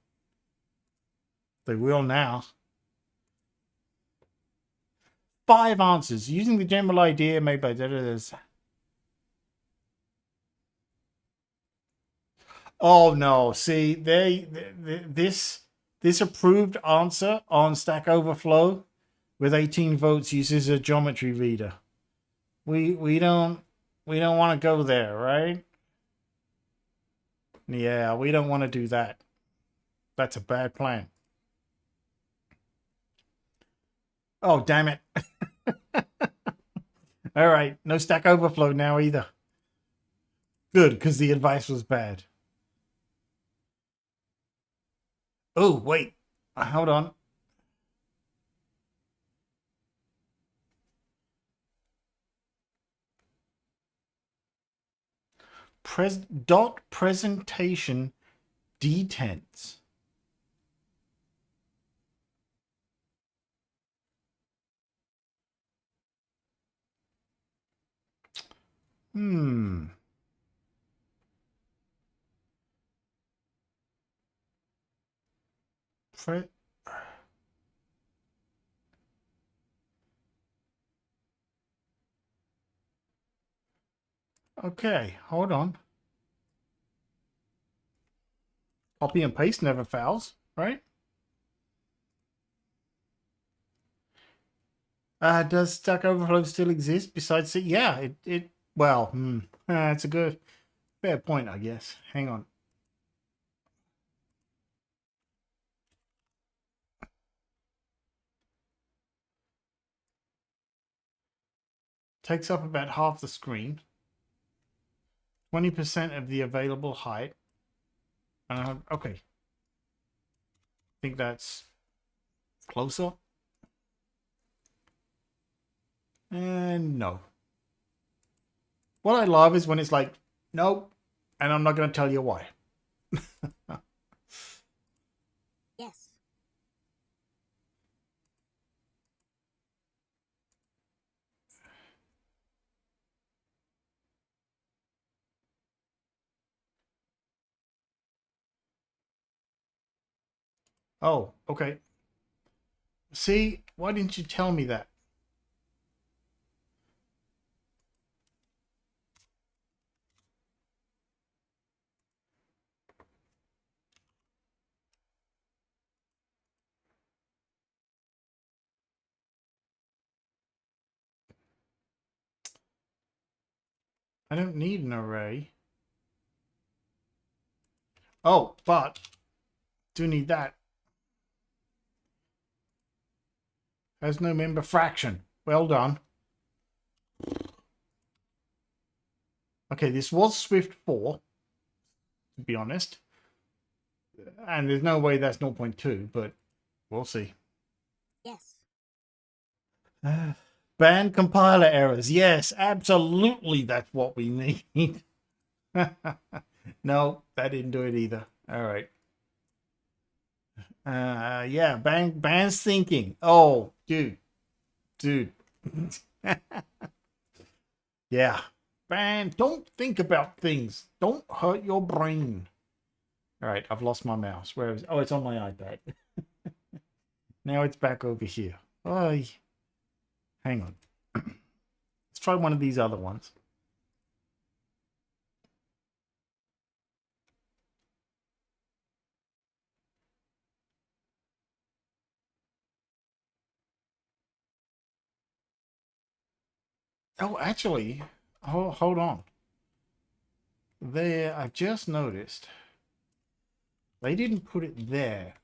They will now. 5 answers using the general idea made by editors. Oh no! See, this approved answer on Stack Overflow with 18 votes uses a geometry reader. We don't want to go there, right? Yeah, we don't want to do that. That's a bad plan. Oh, damn it. All right, no Stack Overflow now either. Good, because the advice was bad. Oh, wait. Hold on. Dot presentation detents. Okay, hold on. Copy and paste never fails, right? Does Stack Overflow still exist besides it? Yeah, well, it's a good, fair point, I guess. Hang on. Takes up about half the screen. 20% of the available height. Okay. I think that's closer. And no. What I love is when it's like, nope, and I'm not going to tell you why. Yes. Oh, okay. See, why didn't you tell me that? I don't need an array. Oh, but do need that. Has no member fraction. Well done. Okay, this was Swift 4, to be honest. And there's no way that's 0.2, but we'll see. Yes. Banned compiler errors. Yes, absolutely that's what we need. No, that didn't do it either. All right. Yeah, bans thinking. Oh, dude. Yeah. Don't think about things. Don't hurt your brain. All right, I've lost my mouse. Where is? Oh, it's on my iPad. Now it's back over here. Oh, hang on. Let's try one of these other ones. Oh, actually, hold on. There, I've just noticed they didn't put it there.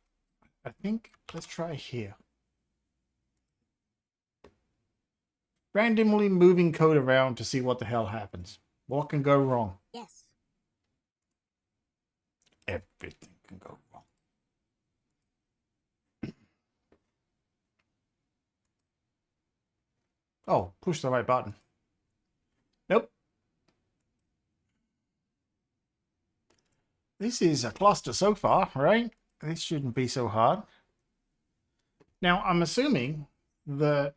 I think let's try here. Randomly moving code around to see what the hell happens. What can go wrong? Yes. Everything can go wrong. Oh, push the right button. Nope. This is a cluster so far, right? This shouldn't be so hard. Now, I'm assuming that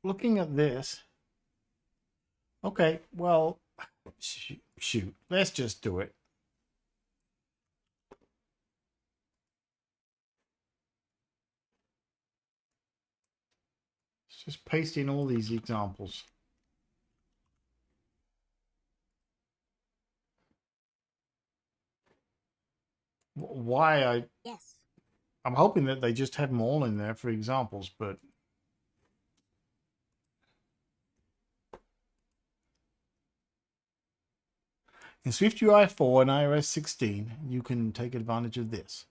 looking at this... Okay, well, shoot. Let's just do it. Let's just paste in all these examples. Why Yes. I'm hoping that they just have them all in there for examples, but in SwiftUI 4 and iOS 16, you can take advantage of this.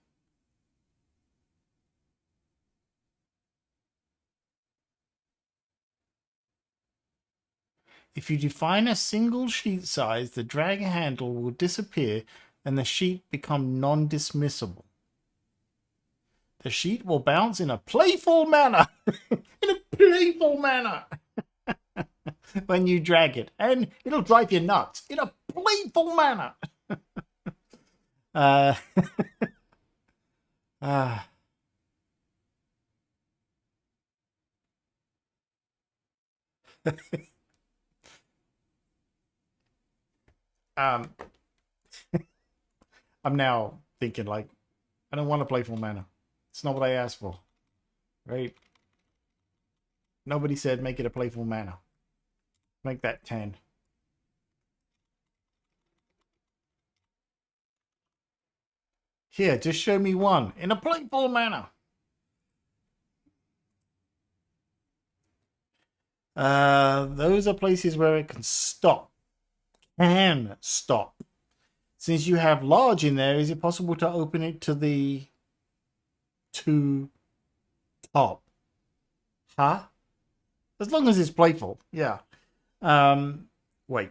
If you define a single sheet size, the drag handle will disappear and the sheet become non-dismissible. The sheet will bounce in a playful manner. In a playful manner. When you drag it. And it'll drive you nuts. In a playful manner. I'm now thinking like, I don't want a playful manner. It's not what I asked for. Right? Nobody said make it a playful manner. Make that 10. Here, just show me one in a playful manner. Those are places where it can stop. Can stop. Since you have large in there, is it possible to open it to the top? Huh? As long as it's playful, yeah. Wait.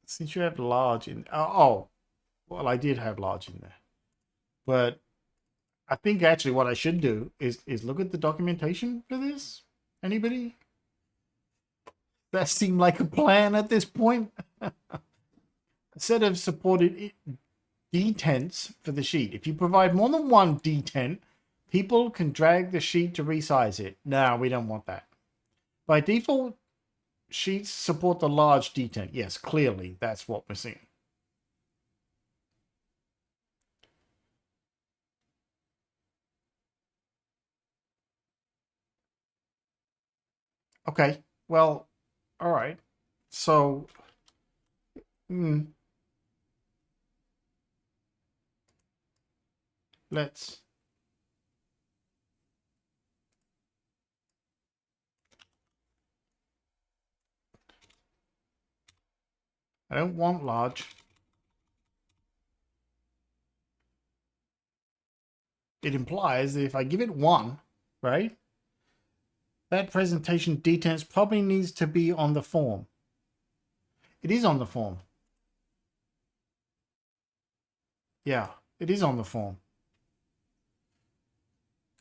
Since you have large in... oh, well, I did have large in there. But I think actually what I should do is look at the documentation for this. Anybody? That seemed like a plan at this point. Instead of supported detents for the sheet. If you provide more than one detent, people can drag the sheet to resize it. No, we don't want that. By default, sheets support the large detent. Yes, clearly that's what we're seeing. Okay, well, all right. So, let's... I don't want large. It implies that if I give it 1, right, that presentation detents probably needs to be on the form. It is on the form. Yeah, it is on the form.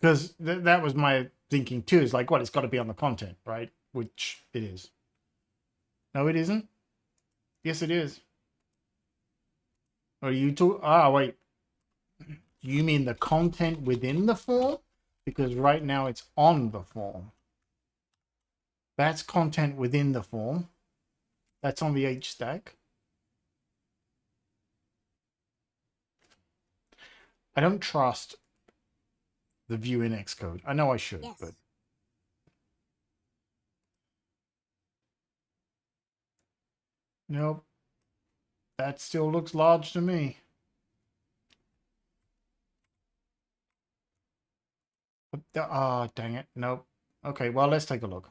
Because that was my thinking too. It's like, what, it's got to be on the content, right? Which it is. No, it isn't. Yes, it is. Or you two? Ah, wait. You mean the content within the form? Because right now it's on the form. That's content within the form. That's on the H stack. I don't trust the view in Xcode. I know I should, Yes. but nope. That still looks large to me. Ah, dang it. Nope. Okay, well, let's take a look.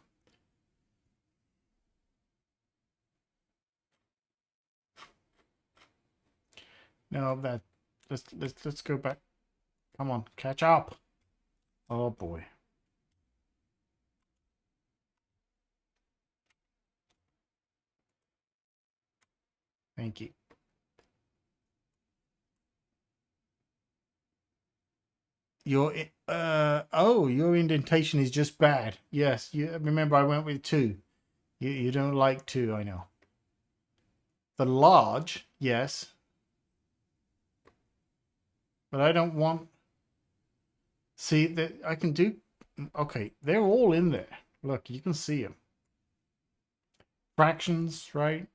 No, that let's go back. Come on, catch up. Oh boy. Thank you. Your your indentation is just bad. Yes, you remember I went with 2. You don't like 2, I know. The large, yes. But I don't want... See, that I can do... Okay, they're all in there. Look, you can see them. Fractions, right?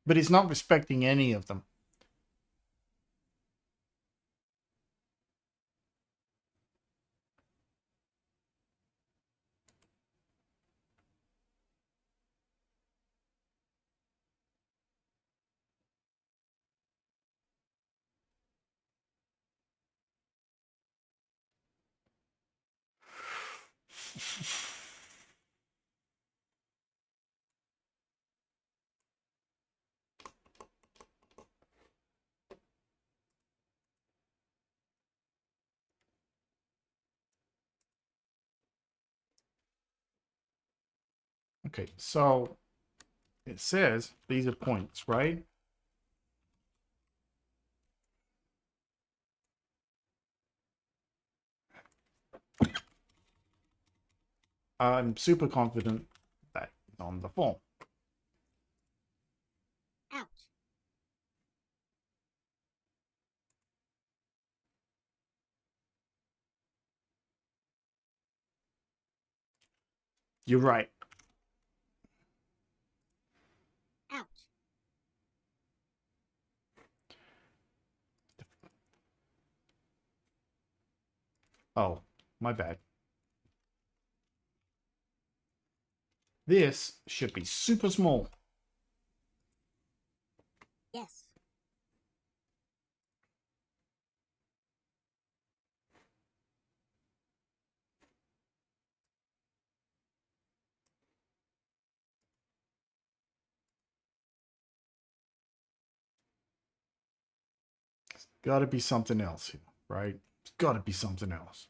But it's not respecting any of them. Okay, so it says these are points, right? I'm super confident that it's on the form. Ouch. You're right. Ouch. Oh, my bad. This should be super small. Yes. Got to be something else here, right? It's got to be something else.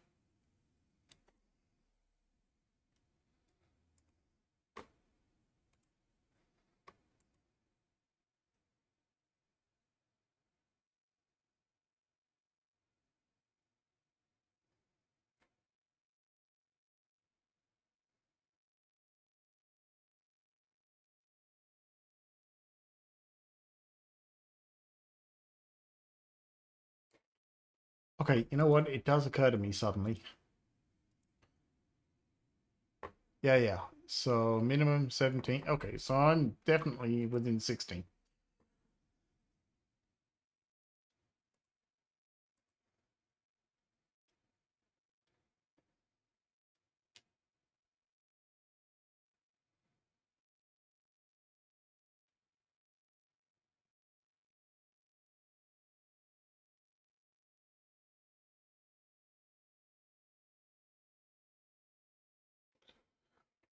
Okay, you know what? It does occur to me suddenly. Yeah. So minimum 17. Okay, so I'm definitely within 16.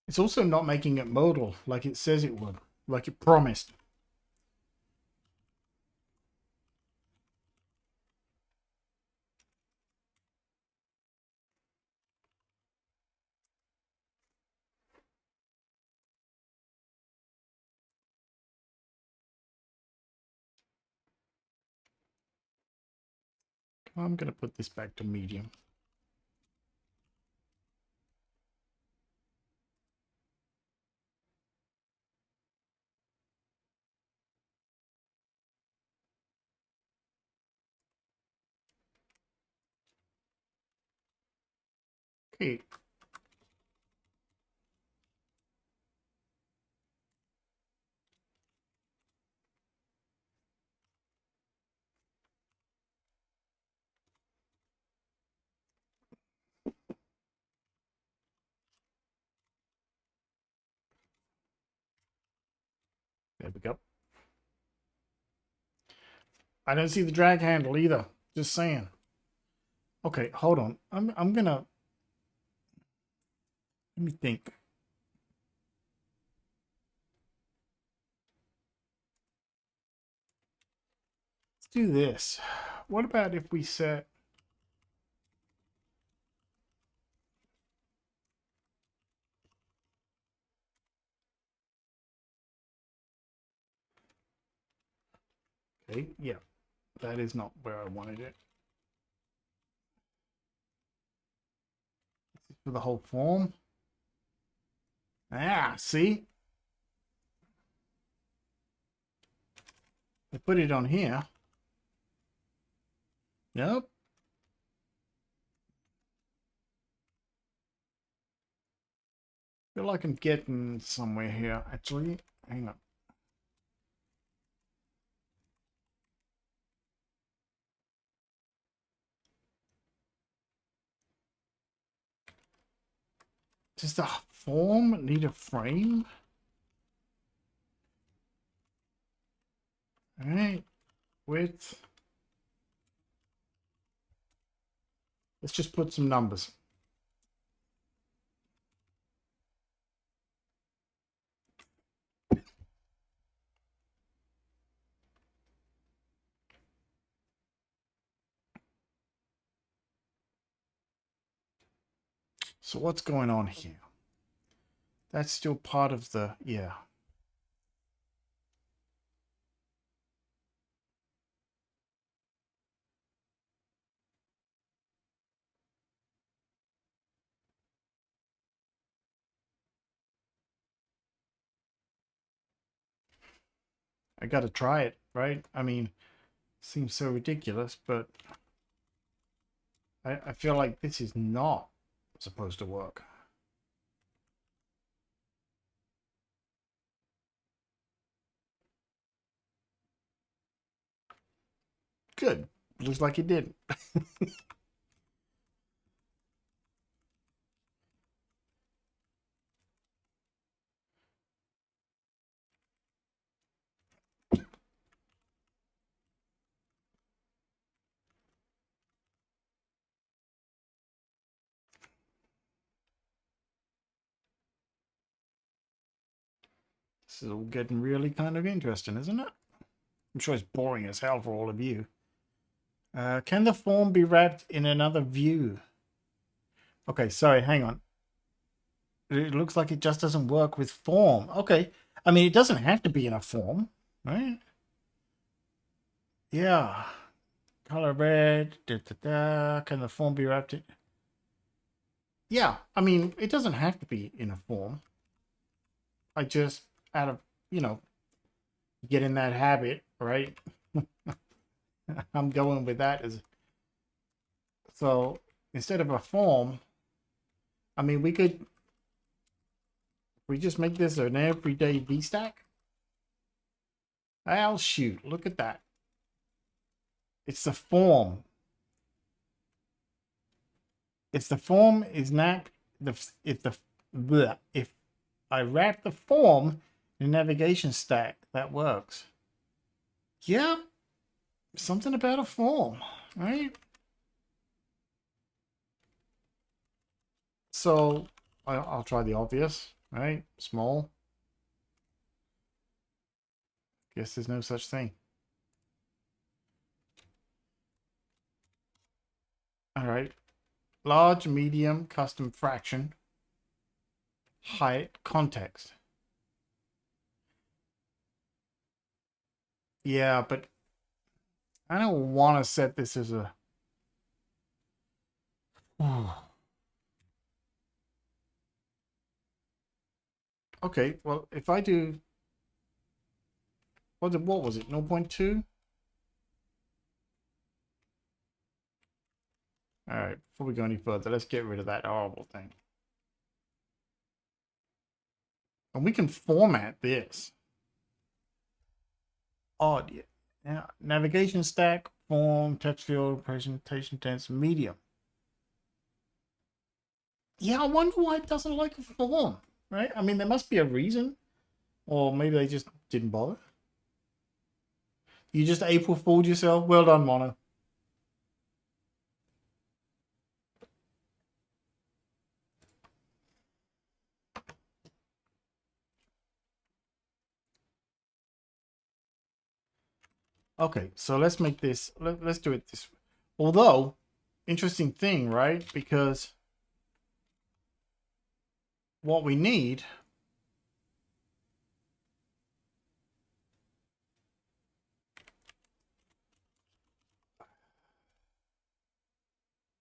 It's also not making it modal like it says it would, like it promised. I'm going to put this back to medium. Okay. There we go. I don't see the drag handle either. Just saying. Okay, hold on. I'm gonna let me think. Let's do this. What about if we set okay, yeah. That is not where I wanted it. This is for the whole form. Ah, see? I put it on here. Nope. Feel like I'm getting somewhere here, actually. Hang on. Does the form need a frame? All right. Width. Let's just put some numbers. So what's going on here? That's still part of the, yeah. I got to try it, right? I mean, seems so ridiculous, but I feel like this is not supposed to work. Good. Looks like it did. This is all getting really kind of interesting, isn't it? I'm sure it's boring as hell for all of you. Can the form be wrapped in another view? Okay, sorry, hang on. It looks like it just doesn't work with form. Okay. I mean, it doesn't have to be in a form, right? Yeah. Color red. Da, da, da. Can the form be wrapped in? Yeah. I mean, it doesn't have to be in a form. I just, out of, get in that habit, right? I'm going with that as So instead of a form, I mean, we just make this an everyday VStack. Oh, shoot. Look at that. It's the form. It's the form is not if I wrap the form in a navigation stack, that works. Yep. Something about a form, right? So I'll try the obvious, right? Small. Guess there's no such thing. All right. Large, medium, custom fraction, height, context. Yeah, but I don't want to set this as a... Okay, well, if I do... What was it? 0.2? All right, before we go any further, let's get rid of that horrible thing. And we can format this. Odd. Yeah. Now, navigation stack, form, text field, presentation tense, medium. Yeah, I wonder why it doesn't like a form, right? I mean, there must be a reason. Or maybe they just didn't bother. You just April fooled yourself. Well done, Mono. Okay, so let's make this, let's do it this way. Although, interesting thing, right? Because what we need...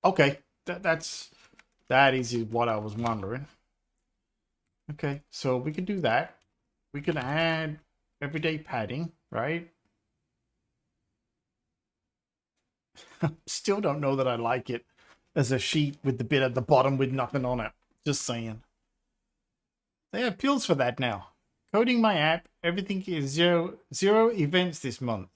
Okay, that is what I was wondering. Okay, so we can do that. We can add everyday padding, right? Still don't know that I like it as a sheet with the bit at the bottom with nothing on it. Just saying. They have pills for that now. Coding my app, everything is zero events this month.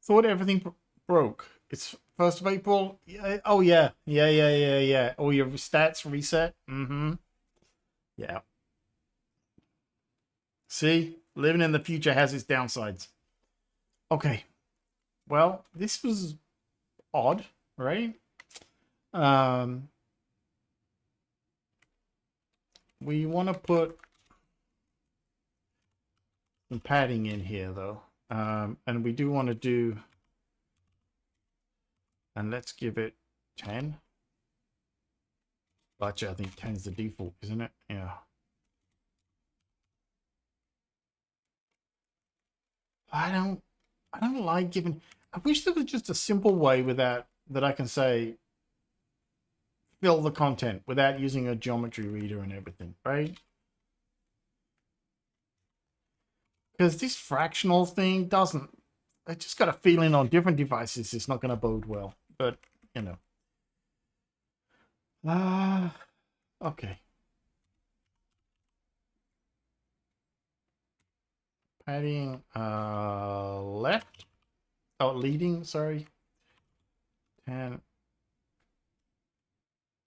Thought everything broke. It's 1st of April. Yeah. Oh yeah. Yeah. All your stats reset. Yeah. See, living in the future has its downsides. Okay. Well, this was odd, right? We want to put some padding in here though. And we do want to do, and let's give it 10. Gotcha, I think 10 is the default, isn't it? Yeah. I don't like giving, I wish there was just a simple way that I can say fill the content without using a geometry reader and everything, right? Because this fractional thing doesn't, I just got a feeling on different devices it's not going to bode well, but you know. Okay. Padding left. Oh, leading, sorry. 10.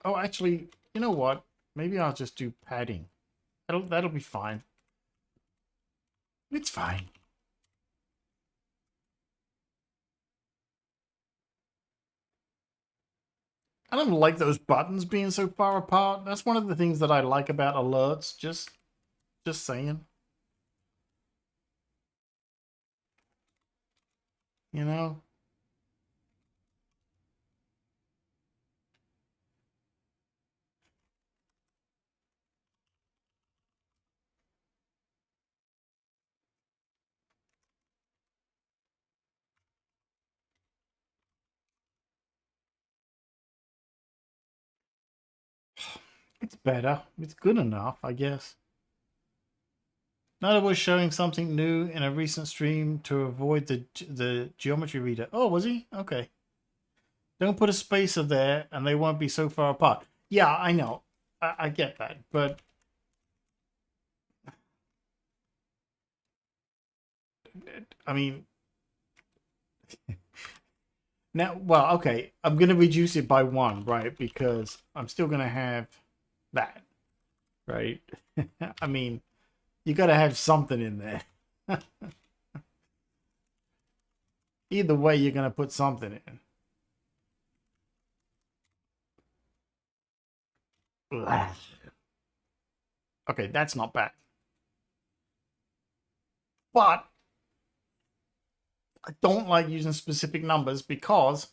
Oh, actually, you know what? Maybe I'll just do padding. That'll be fine. It's fine. I don't like those buttons being so far apart. That's one of the things that I like about alerts. Just saying. You know? It's better. It's good enough, I guess. Nada was showing something new in a recent stream to avoid the geometry reader. Oh, was he? Okay. Don't put a spacer there and they won't be so far apart. Yeah, I know. I get that. But I mean, now, well, okay. I'm going to reduce it by 1, right? Because I'm still going to have that, right? I mean, you got to have something in there. Either way, you're going to put something in. Ugh. Okay, that's not bad. But I don't like using specific numbers because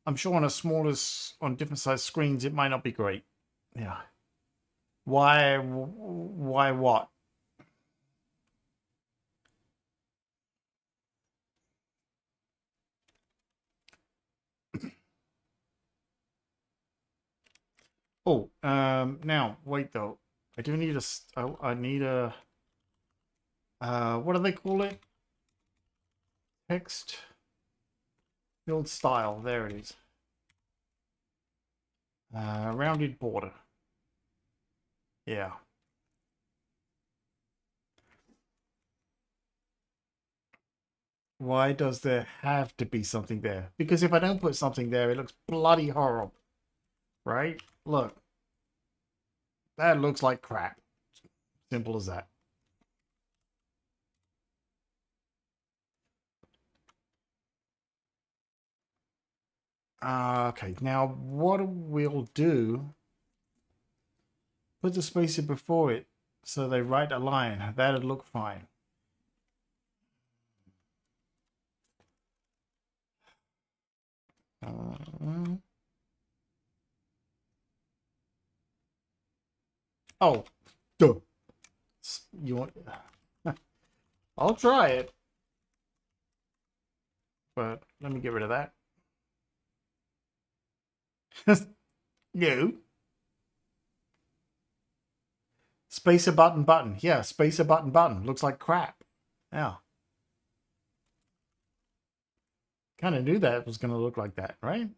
I'm sure on different size screens, it might not be great. Yeah. Why what? Oh, now wait though. I do need I need a, what do they call it? Text field style. There it is. Rounded border. Yeah. Why does there have to be something there? Because if I don't put something there, it looks bloody horrible. Right? Look. That looks like crap. Simple as that. Okay, now what we'll do, put the spacer before it so they write a line. That'd look fine. Oh, duh. You want? I'll try it, but let me get rid of that. No. Spacer button button. Yeah, spacer button button. Looks like crap. Yeah. Kind of knew that was going to look like that, right?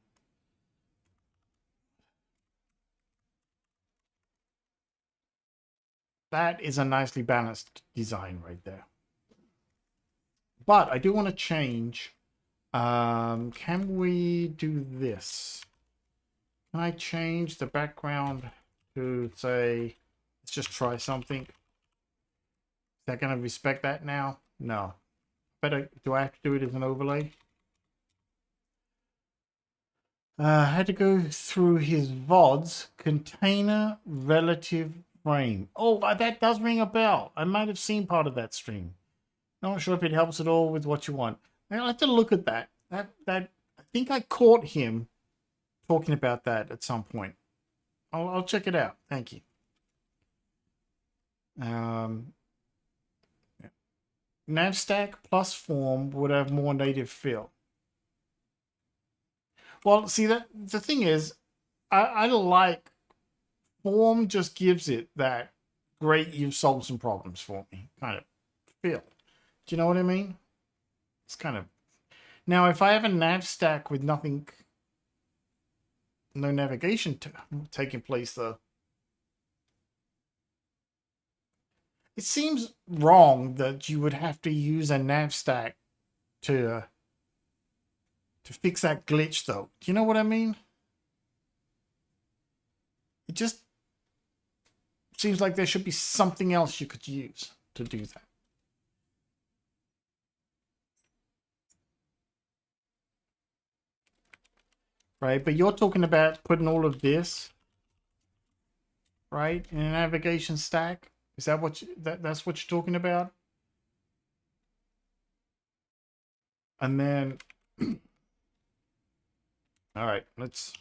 That is a nicely balanced design right there. But I do want to change. Can we do this? Can I change the background to say, let's just try something? Is that going to respect that now? No. Better, do I have to do it as an overlay? I had to go through his VODs, container relative frame. Oh, that does ring a bell. I might have seen part of that stream. Not sure if it helps at all with what you want. I'll have to look at that. I think I caught him talking about that at some point. I'll check it out. Thank you. Navstack plus form would have more native feel. Well, see, that the thing is, I like form. Just gives it that great, you've solved some problems for me kind of feel. Do you know what I mean? It's kind of, now if I have a nav stack with nothing, no navigation taking place though, it seems wrong that you would have to use a nav stack to fix that glitch though. Do you know what I mean? It just seems like there should be something else you could use to do that. Right, but you're talking about putting all of this, right, in a navigation stack. Is that what that's what you're talking about? And then, all right, let's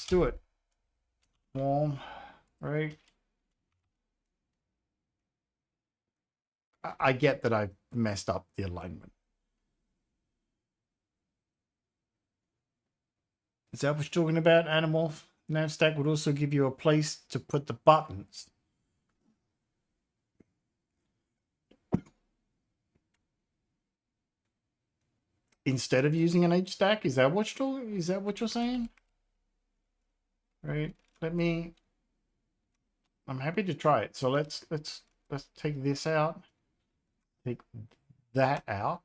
do it. Warm, right? I get that I messed up the alignment. Is that what you're talking about, Animorph? Navstack would also give you a place to put the buttons. instead of using an H stack. Is that what you're saying? Right. I'm happy to try it. So let's take this out. Take that out.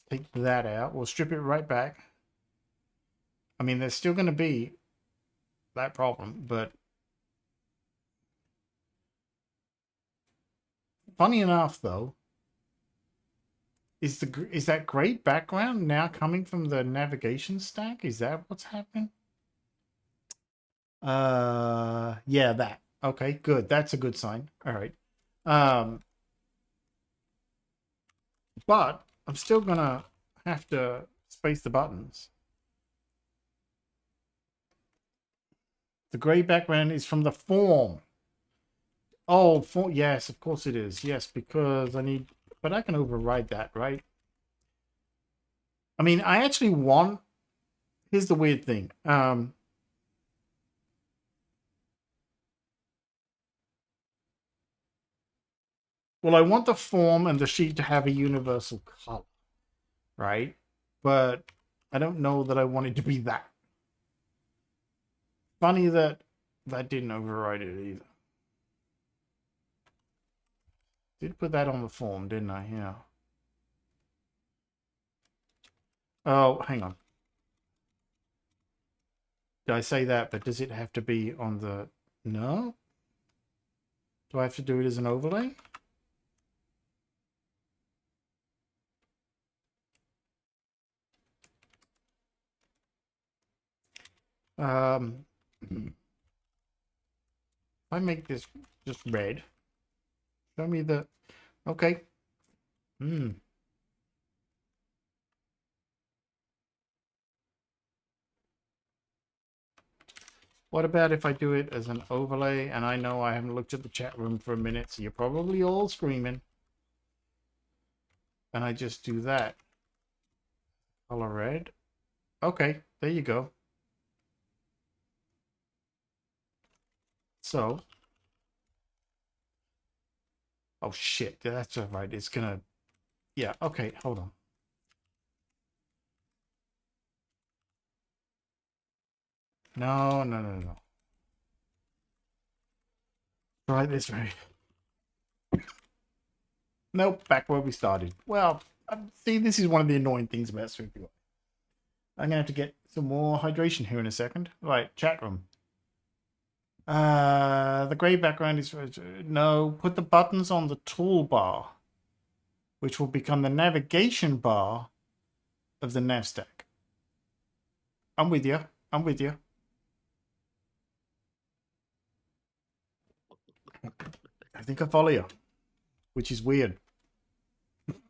Take that out. We'll strip it right back. I mean, there's still going to be that problem, but funny enough, though, is that great background now coming from the navigation stack? Is that what's happening? Yeah, that. Okay, good. That's a good sign. All right. But I'm still gonna have to space the buttons. The gray background is from the form. Oh, yes, of course it is. Yes, because but I can override that, right? I mean, I actually want, here's the weird thing. Well, I want the form and the sheet to have a universal color, right? But I don't know that I want it to be that. Funny that didn't override it either. Did put that on the form, didn't I? Yeah. Oh, hang on. Did I say that? But does it have to be on the... No? Do I have to do it as an overlay? If I make this just red, show me the... Okay. What about if I do it as an overlay? And I know I haven't looked at the chat room for a minute, so you're probably all screaming. And I just do that. Color red. Okay, there you go. So. Oh, shit. That's all right. It's going to... Yeah, okay, hold on. No. Try this way. Nope, back where we started. Well, see, this is one of the annoying things about SwiftUI. I'm going to have to get some more hydration here in a second. Right, chat room. The gray background is... No, put the buttons on the toolbar, which will become the navigation bar of the nav stack. I'm with you. I'm with you. I think I follow you, which is weird.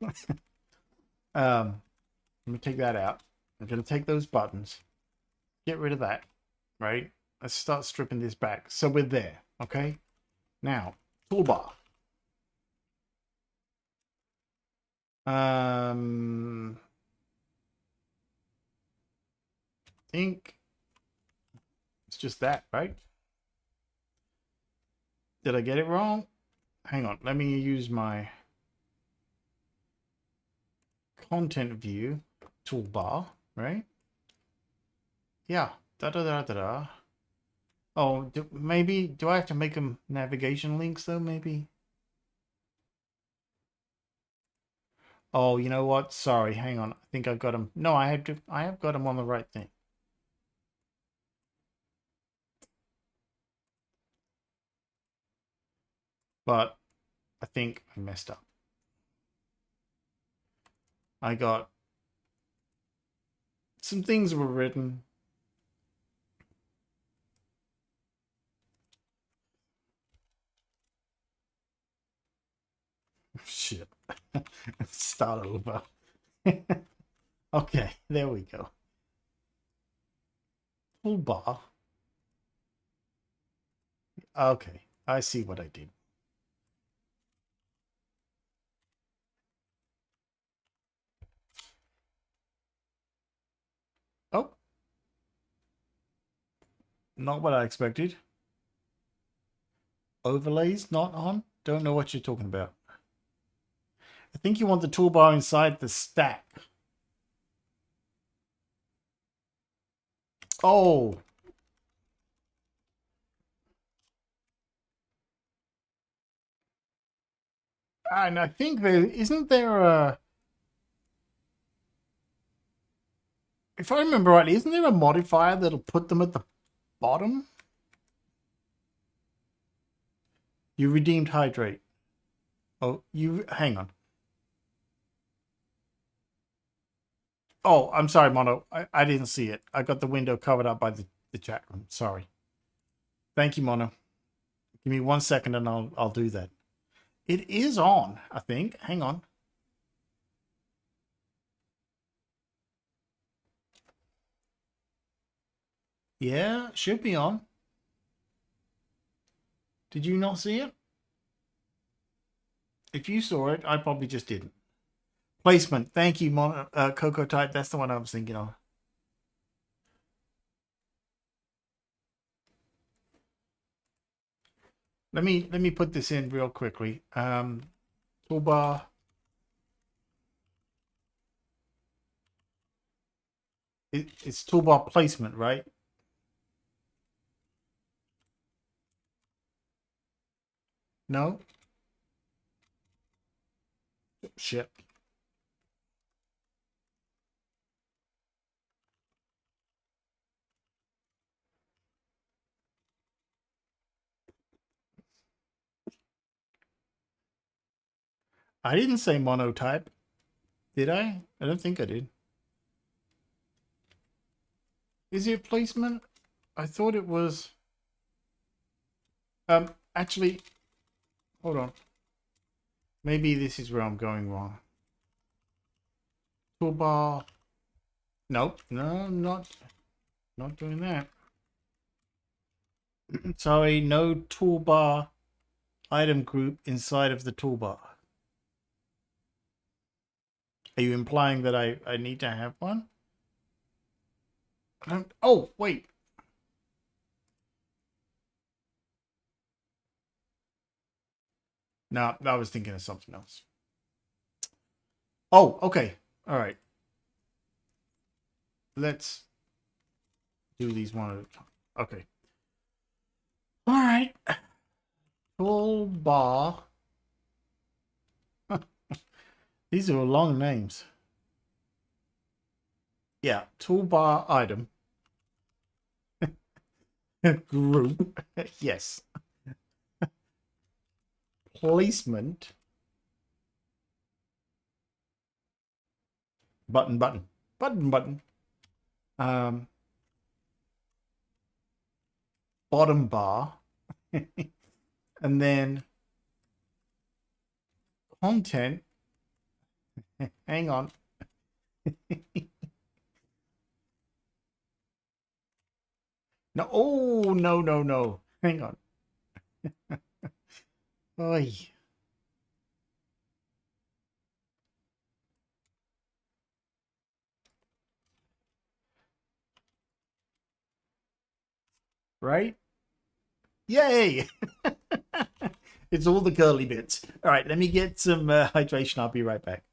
Let me take that out. I'm going to take those buttons, get rid of that, right? Let's start stripping this back. So we're there, okay? Now, toolbar. I think it's just that, right? Did I get it wrong? Hang on, let me use my content view toolbar, right? Yeah, da. Oh, maybe, do I have to make them navigation links though, maybe? Oh, you know what? Sorry, hang on. I think I've got them. No, I have got them on the right thing. But I think I messed up. I got some things were written. Shit. Start over. Okay, there we go. Toolbar. Okay, I see what I did. Oh. Not what I expected. Overlays not on? Don't know what you're talking about. I think you want the toolbar inside the stack. Oh. And I think isn't there a, if I remember rightly, isn't there a modifier that'll put them at the bottom? You redeemed hydrate. Oh, you hang on. Oh, I'm sorry, Mono. I didn't see it. I got the window covered up by the chat room. Sorry. Thank you, Mono. Give me 1 second and I'll do that. It is on, I think. Hang on. Yeah, should be on. Did you not see it? If you saw it, I probably just didn't. Placement. Thank you, Coco Type. That's the one I was thinking of. Let me put this in real quickly. Toolbar. It's toolbar placement, right? No? Shit. I didn't say monotype. Did I? I don't think I did. Is it placement? I thought it was... actually, hold on. Maybe this is where I'm going wrong. Toolbar. Nope. No, not doing that. Sorry, no toolbar item group inside of the toolbar. Are you implying that I need to have one? Oh, wait. No, I was thinking of something else. Oh, okay. All right. Let's do these one at a time. Okay. All right. Toolbar. These are long names. Yeah, toolbar item. Group. Yes. Placement. Button. Bottom bar. And then content. Hang on. No. Oh, no. Hang on. Oy. Right? Yay! It's all the curly bits. All right, let me get some hydration. I'll be right back.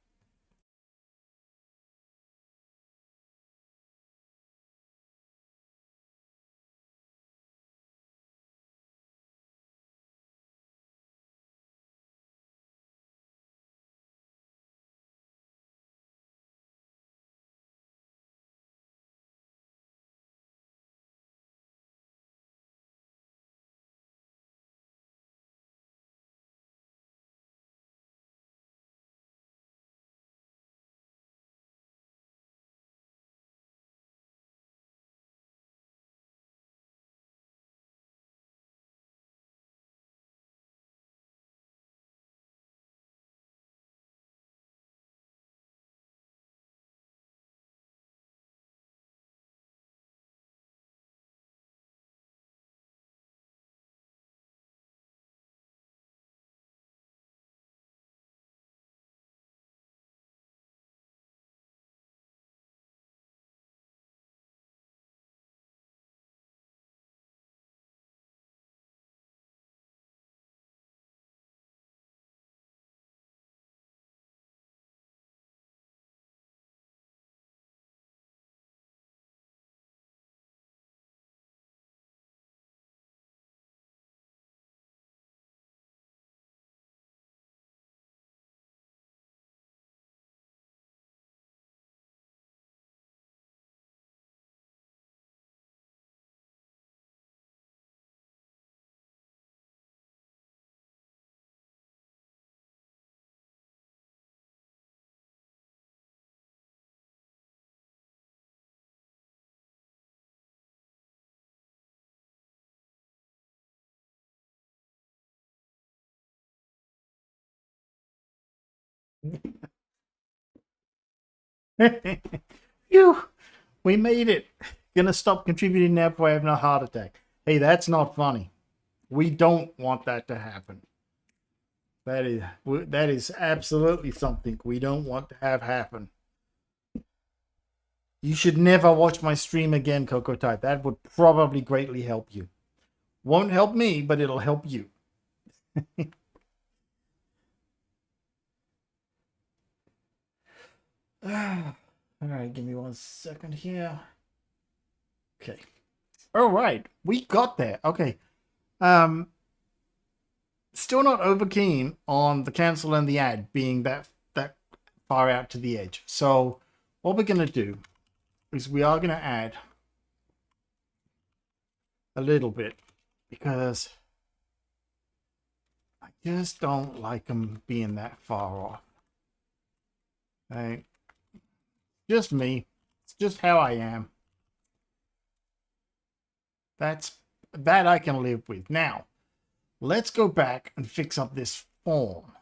Phew, we made it. Gonna stop contributing now before I have a heart attack. Hey, that's not funny. We don't want that to happen. That is absolutely something we don't want to have happen. You should never watch my stream again, Coco Type. That would probably greatly help you. Won't help me, but it'll help you. All right, give me 1 second here. Okay. All right, we got there. Okay. Still not over keen on the cancel and the add being that far out to the edge. So what we're gonna do is we are gonna add a little bit because I just don't like them being that far off. Right? Just me. It's just how I am. That I can live with. Now, let's go back and fix up this form.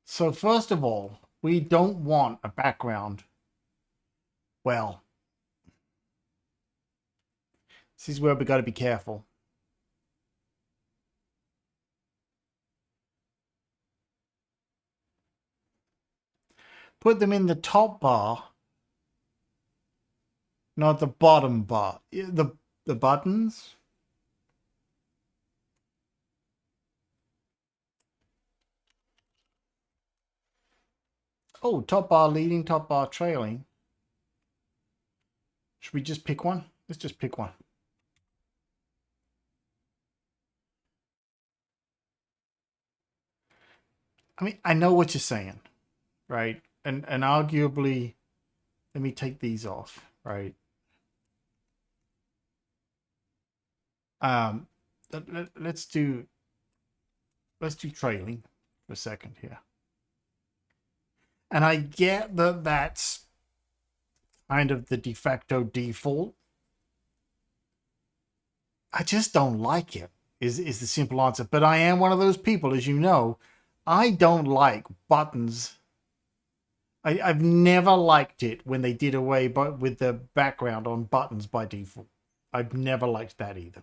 So first of all, we don't want a background. Well, this is where we got to be careful. Put them in the top bar, not the bottom bar. The buttons. Oh, top bar leading, top bar trailing. Should we just pick one? Let's just pick one. I mean, I know what you're saying, right? And arguably, let me take these off, right? Let's do trailing for a second here. And I get that that's kind of the de facto default. I just don't like it, is the simple answer. But I am one of those people, as you know, I don't like buttons. I've never liked it when they did away with the background on buttons by default. I've never liked that either.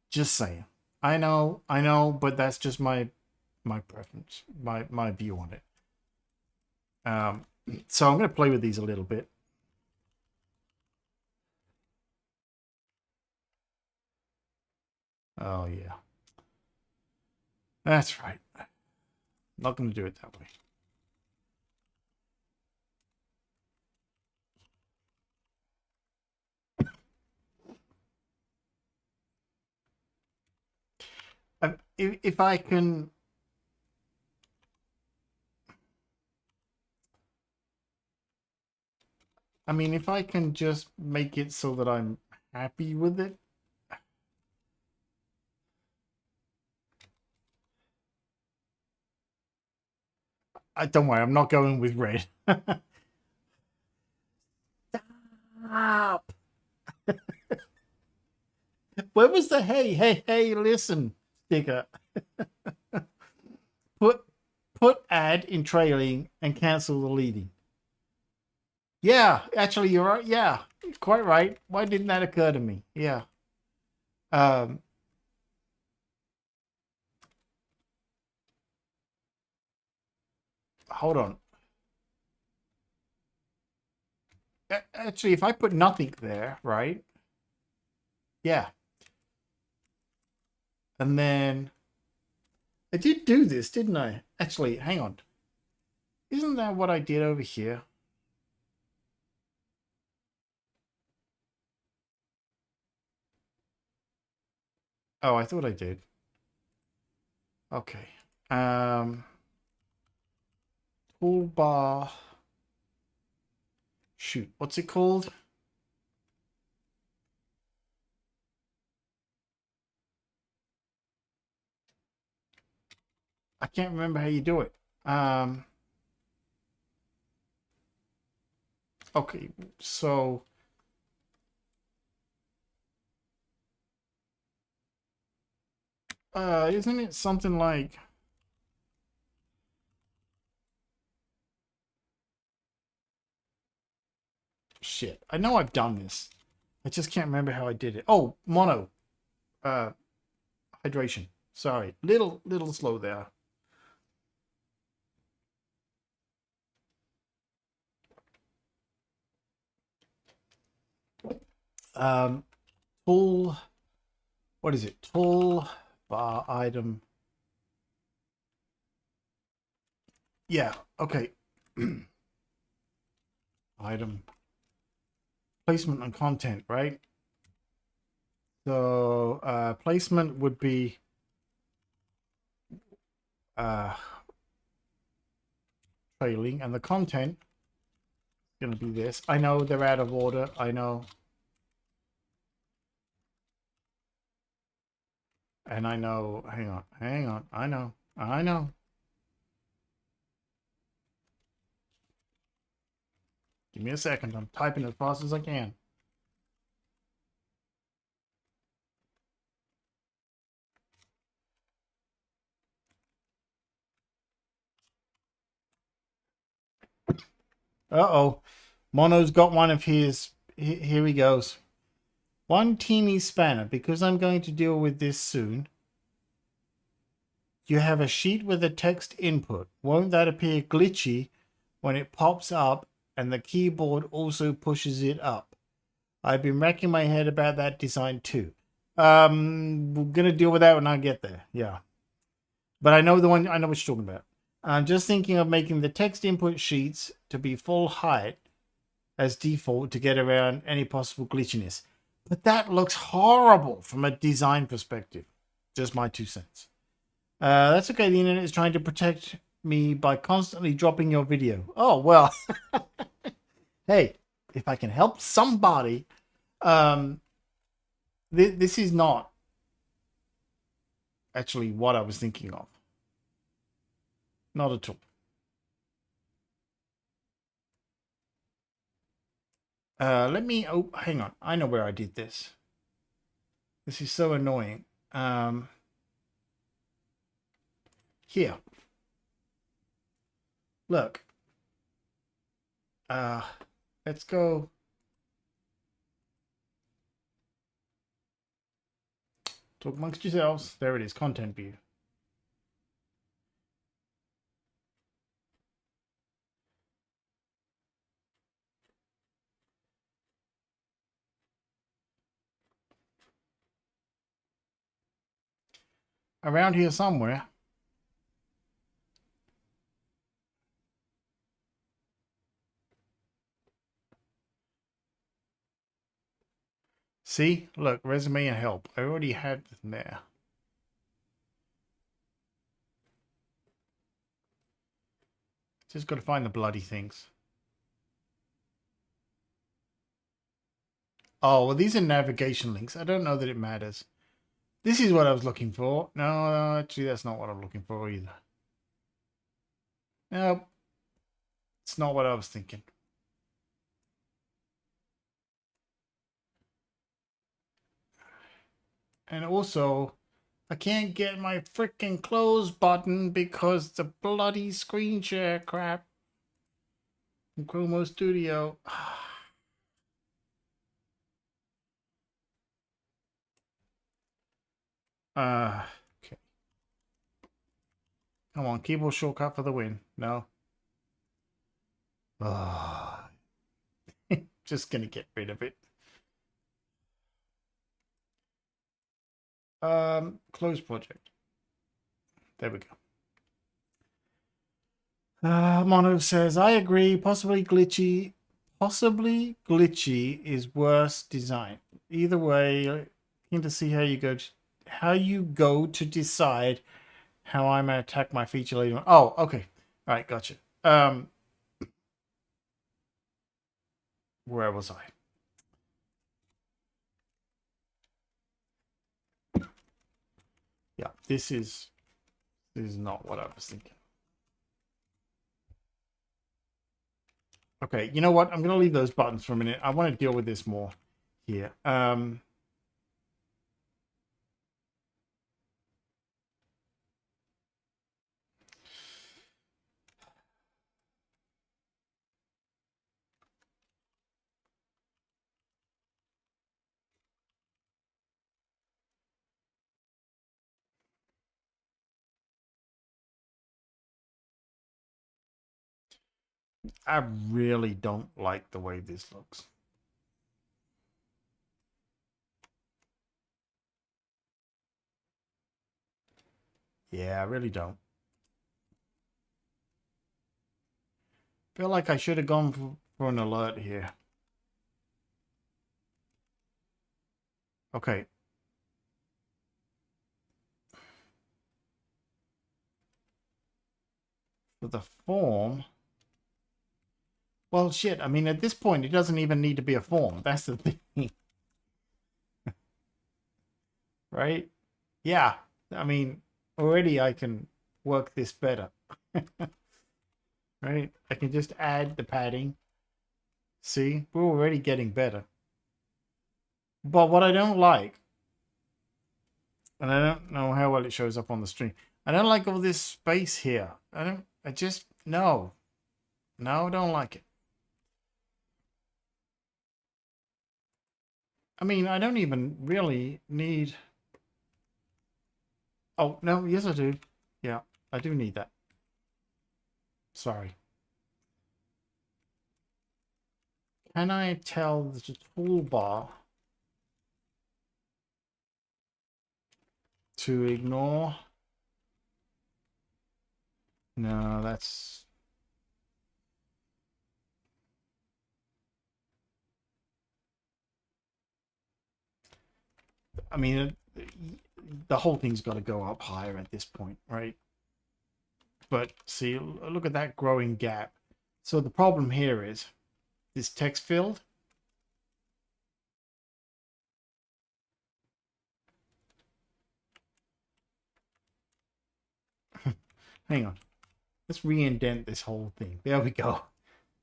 Just saying. I know, but that's just my preference, my view on it. So I'm going to play with these a little bit. Oh, yeah. That's right. Not going to do it that way. If I can... I mean, if I can just make it so that I'm happy with it. Don't worry, I'm not going with red. Stop. Where was the hey, listen sticker? Put add in trailing and cancel the leading. Yeah, actually, you're right. Yeah, quite right. Why didn't that occur to me? Yeah. Hold on. Actually, if I put nothing there, right? Yeah. And then I did do this, didn't I? Actually, hang on. Isn't that what I did over here? Oh, I thought I did. Okay. Toolbar. Shoot, what's it called? I can't remember how you do it. Okay, so isn't it something like shit. I know I've done this. I just can't remember how I did it. Oh, mono. Hydration. Sorry. Little slow there. Tool. What is it? Tool bar item. Yeah. Okay. Item. Placement and content, right? So placement would be trailing, and the content is going to be this. I know they're out of order. I know. And I know. Hang on. I know. Give me a second. I'm typing as fast as I can. Uh-oh. Mono's got one of his. Here he goes. One teeny spanner, because I'm going to deal with this soon. You have a sheet with a text input. Won't that appear glitchy when it pops up and the keyboard also pushes it up? I've been racking my head about that design too. We're gonna deal with that when I get there. Yeah. But I know the one, I know what you're talking about. I'm just thinking of making the text input sheets to be full height as default to get around any possible glitchiness. But that looks horrible from a design perspective. Just my 2 cents. That's okay. The internet is trying to protect me by constantly dropping your video. Oh, well. Hey, if I can help somebody, this is not actually what I was thinking of. Not at all. Let me, oh, hang on. I know where I did this. This is so annoying. Here. Look. Let's go. Talk amongst yourselves. There it is, content view. Around here somewhere. See? Look, resume and help. I already had them there. Just got to find the bloody things. Oh, well, these are navigation links. I don't know that it matters. This is what I was looking for. No, actually, that's not what I'm looking for either. No, it's not what I was thinking. And also, I can't get my freaking close button because the bloody screen share crap from Chromo Studio. Okay. Come on, keyboard shortcut for the win. No. Just gonna get rid of it. Close project. There we go. Mono says, I agree. Possibly glitchy is worse design. Either way, keen to see how you go to decide how I'm gonna attack my feature later on. Oh, okay. All right, gotcha. Where was I? Yeah, this is not what I was thinking. Okay, you know what? I'm going to leave those buttons for a minute. I want to deal with this more here. I really don't like the way this looks. Yeah, I really don't. Feel like I should have gone for an alert here. Okay. For the form. Well, shit. I mean, at this point, it doesn't even need to be a form. That's the thing. Right? Yeah. I mean, already I can work this better. Right? I can just add the padding. See? We're already getting better. But what I don't like, and I don't know how well it shows up on the stream, I don't like all this space here. No. No, I don't like it. I mean, I don't even really need... Oh, no, yes I do. Yeah, I do need that. Sorry. Can I tell the toolbar to ignore? No, that's... I mean, the whole thing's got to go up higher at this point, right? But see, look at that growing gap. So the problem here is this text field. Hang on. Let's re-indent this whole thing. There we go.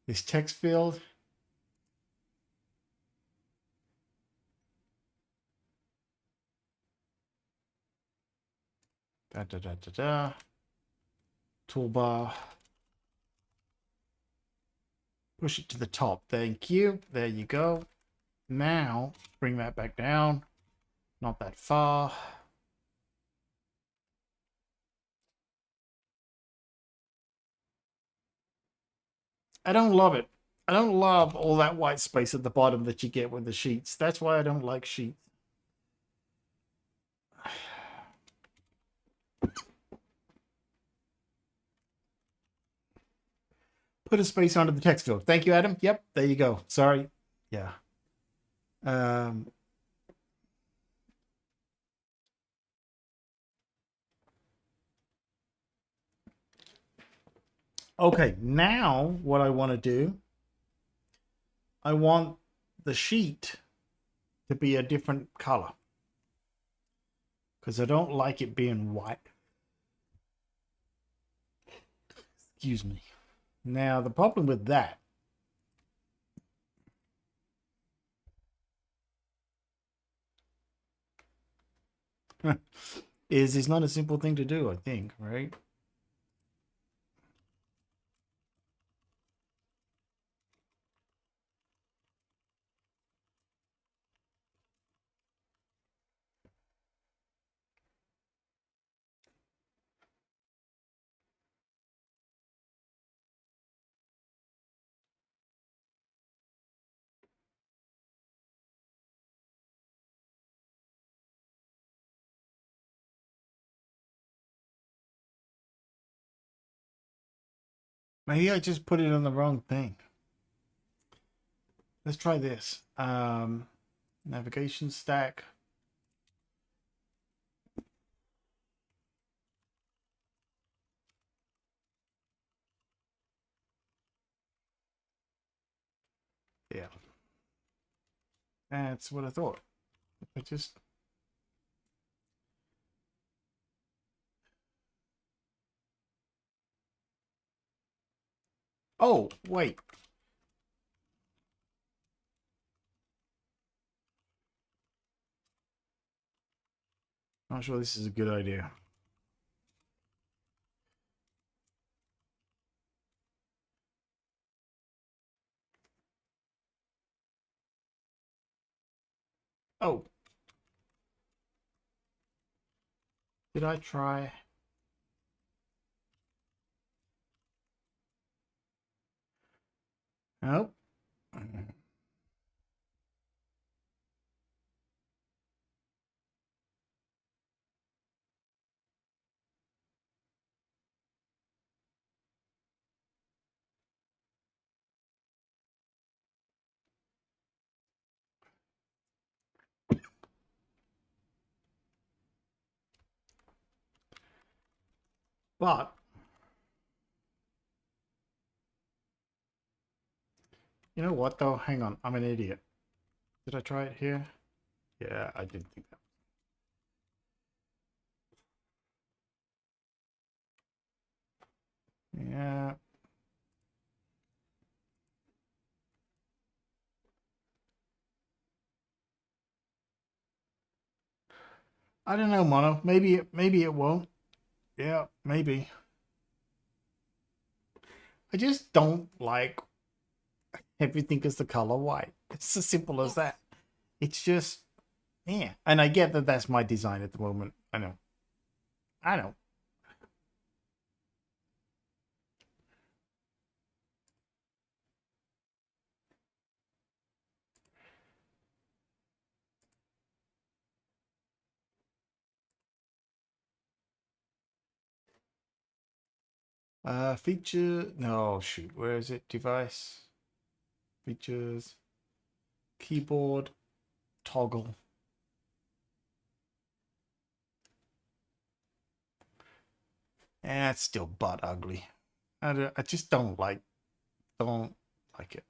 This text field. Da, da, da, da, da. Toolbar. Push it to the top. Thank you. There you go. Now, bring that back down. Not that far. I don't love it. I don't love all that white space at the bottom that you get with the sheets. That's why I don't like sheets. Put a space under the text field. Thank you, Adam. Yep, there you go. Sorry. Yeah. Okay, now what I want to do, I want the sheet to be a different color because I don't like it being white. Excuse me. Now, the problem with that is it's not a simple thing to do, I think, right? Maybe I just put it on the wrong thing. Let's try this. Navigation stack. Yeah. That's what I thought. I just... Oh, wait. Not sure this is a good idea. Oh. Did I try? Nope. But you know what though? Hang on, I'm an idiot. Did I try it here? Yeah, I did think that. Yeah. I don't know, Mono. Maybe it won't. Yeah, maybe. I just don't like everything is the color white. It's as simple as Yes. that. It's just, yeah. And I get that that's my design at the moment. I know. I know. Feature. No, shoot. Where is it? Device. Features. Keyboard. Toggle. And it's still butt ugly. I just don't like it.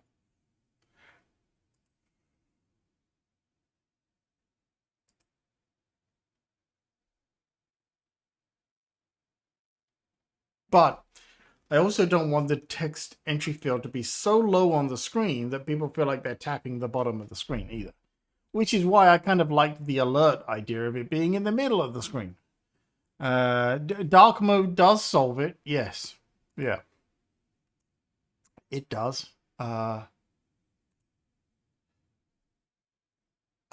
But I also don't want the text entry field to be so low on the screen that people feel like they're tapping the bottom of the screen either. Which is why I kind of like the alert idea of it being in the middle of the screen. Dark mode does solve it. Yes. Yeah. It does. I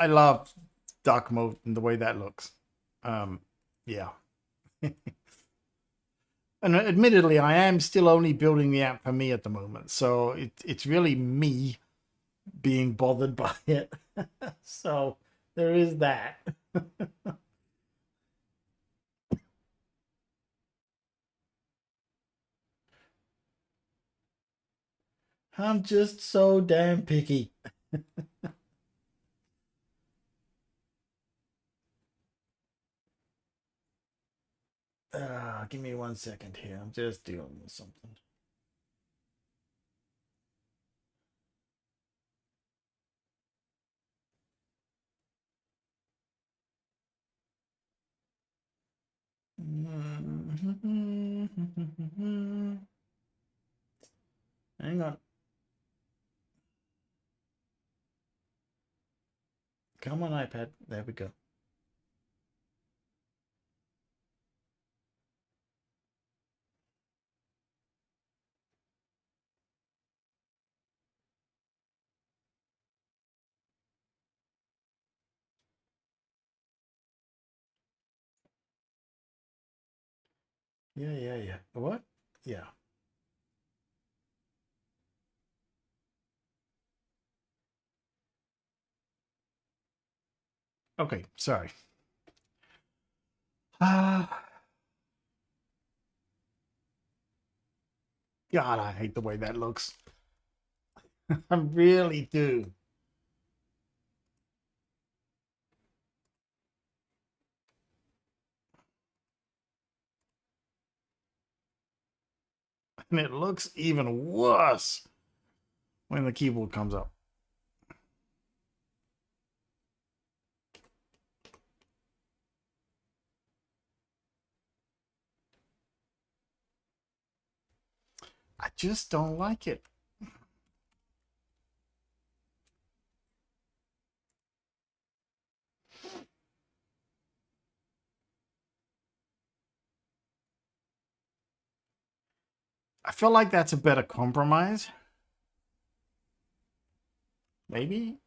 love dark mode and the way that looks. Yeah. And admittedly, I am still only building the app for me at the moment. So it's really me being bothered by it. So there is that. I'm just so damn picky. Give me 1 second here. I'm just dealing with something. Hang on. Come on, iPad. There we go. Yeah. What? Yeah. Okay, sorry. God, I hate the way that looks. I really do. And it looks even worse when the keyboard comes up. I just don't like it. I feel like that's a better compromise. Maybe.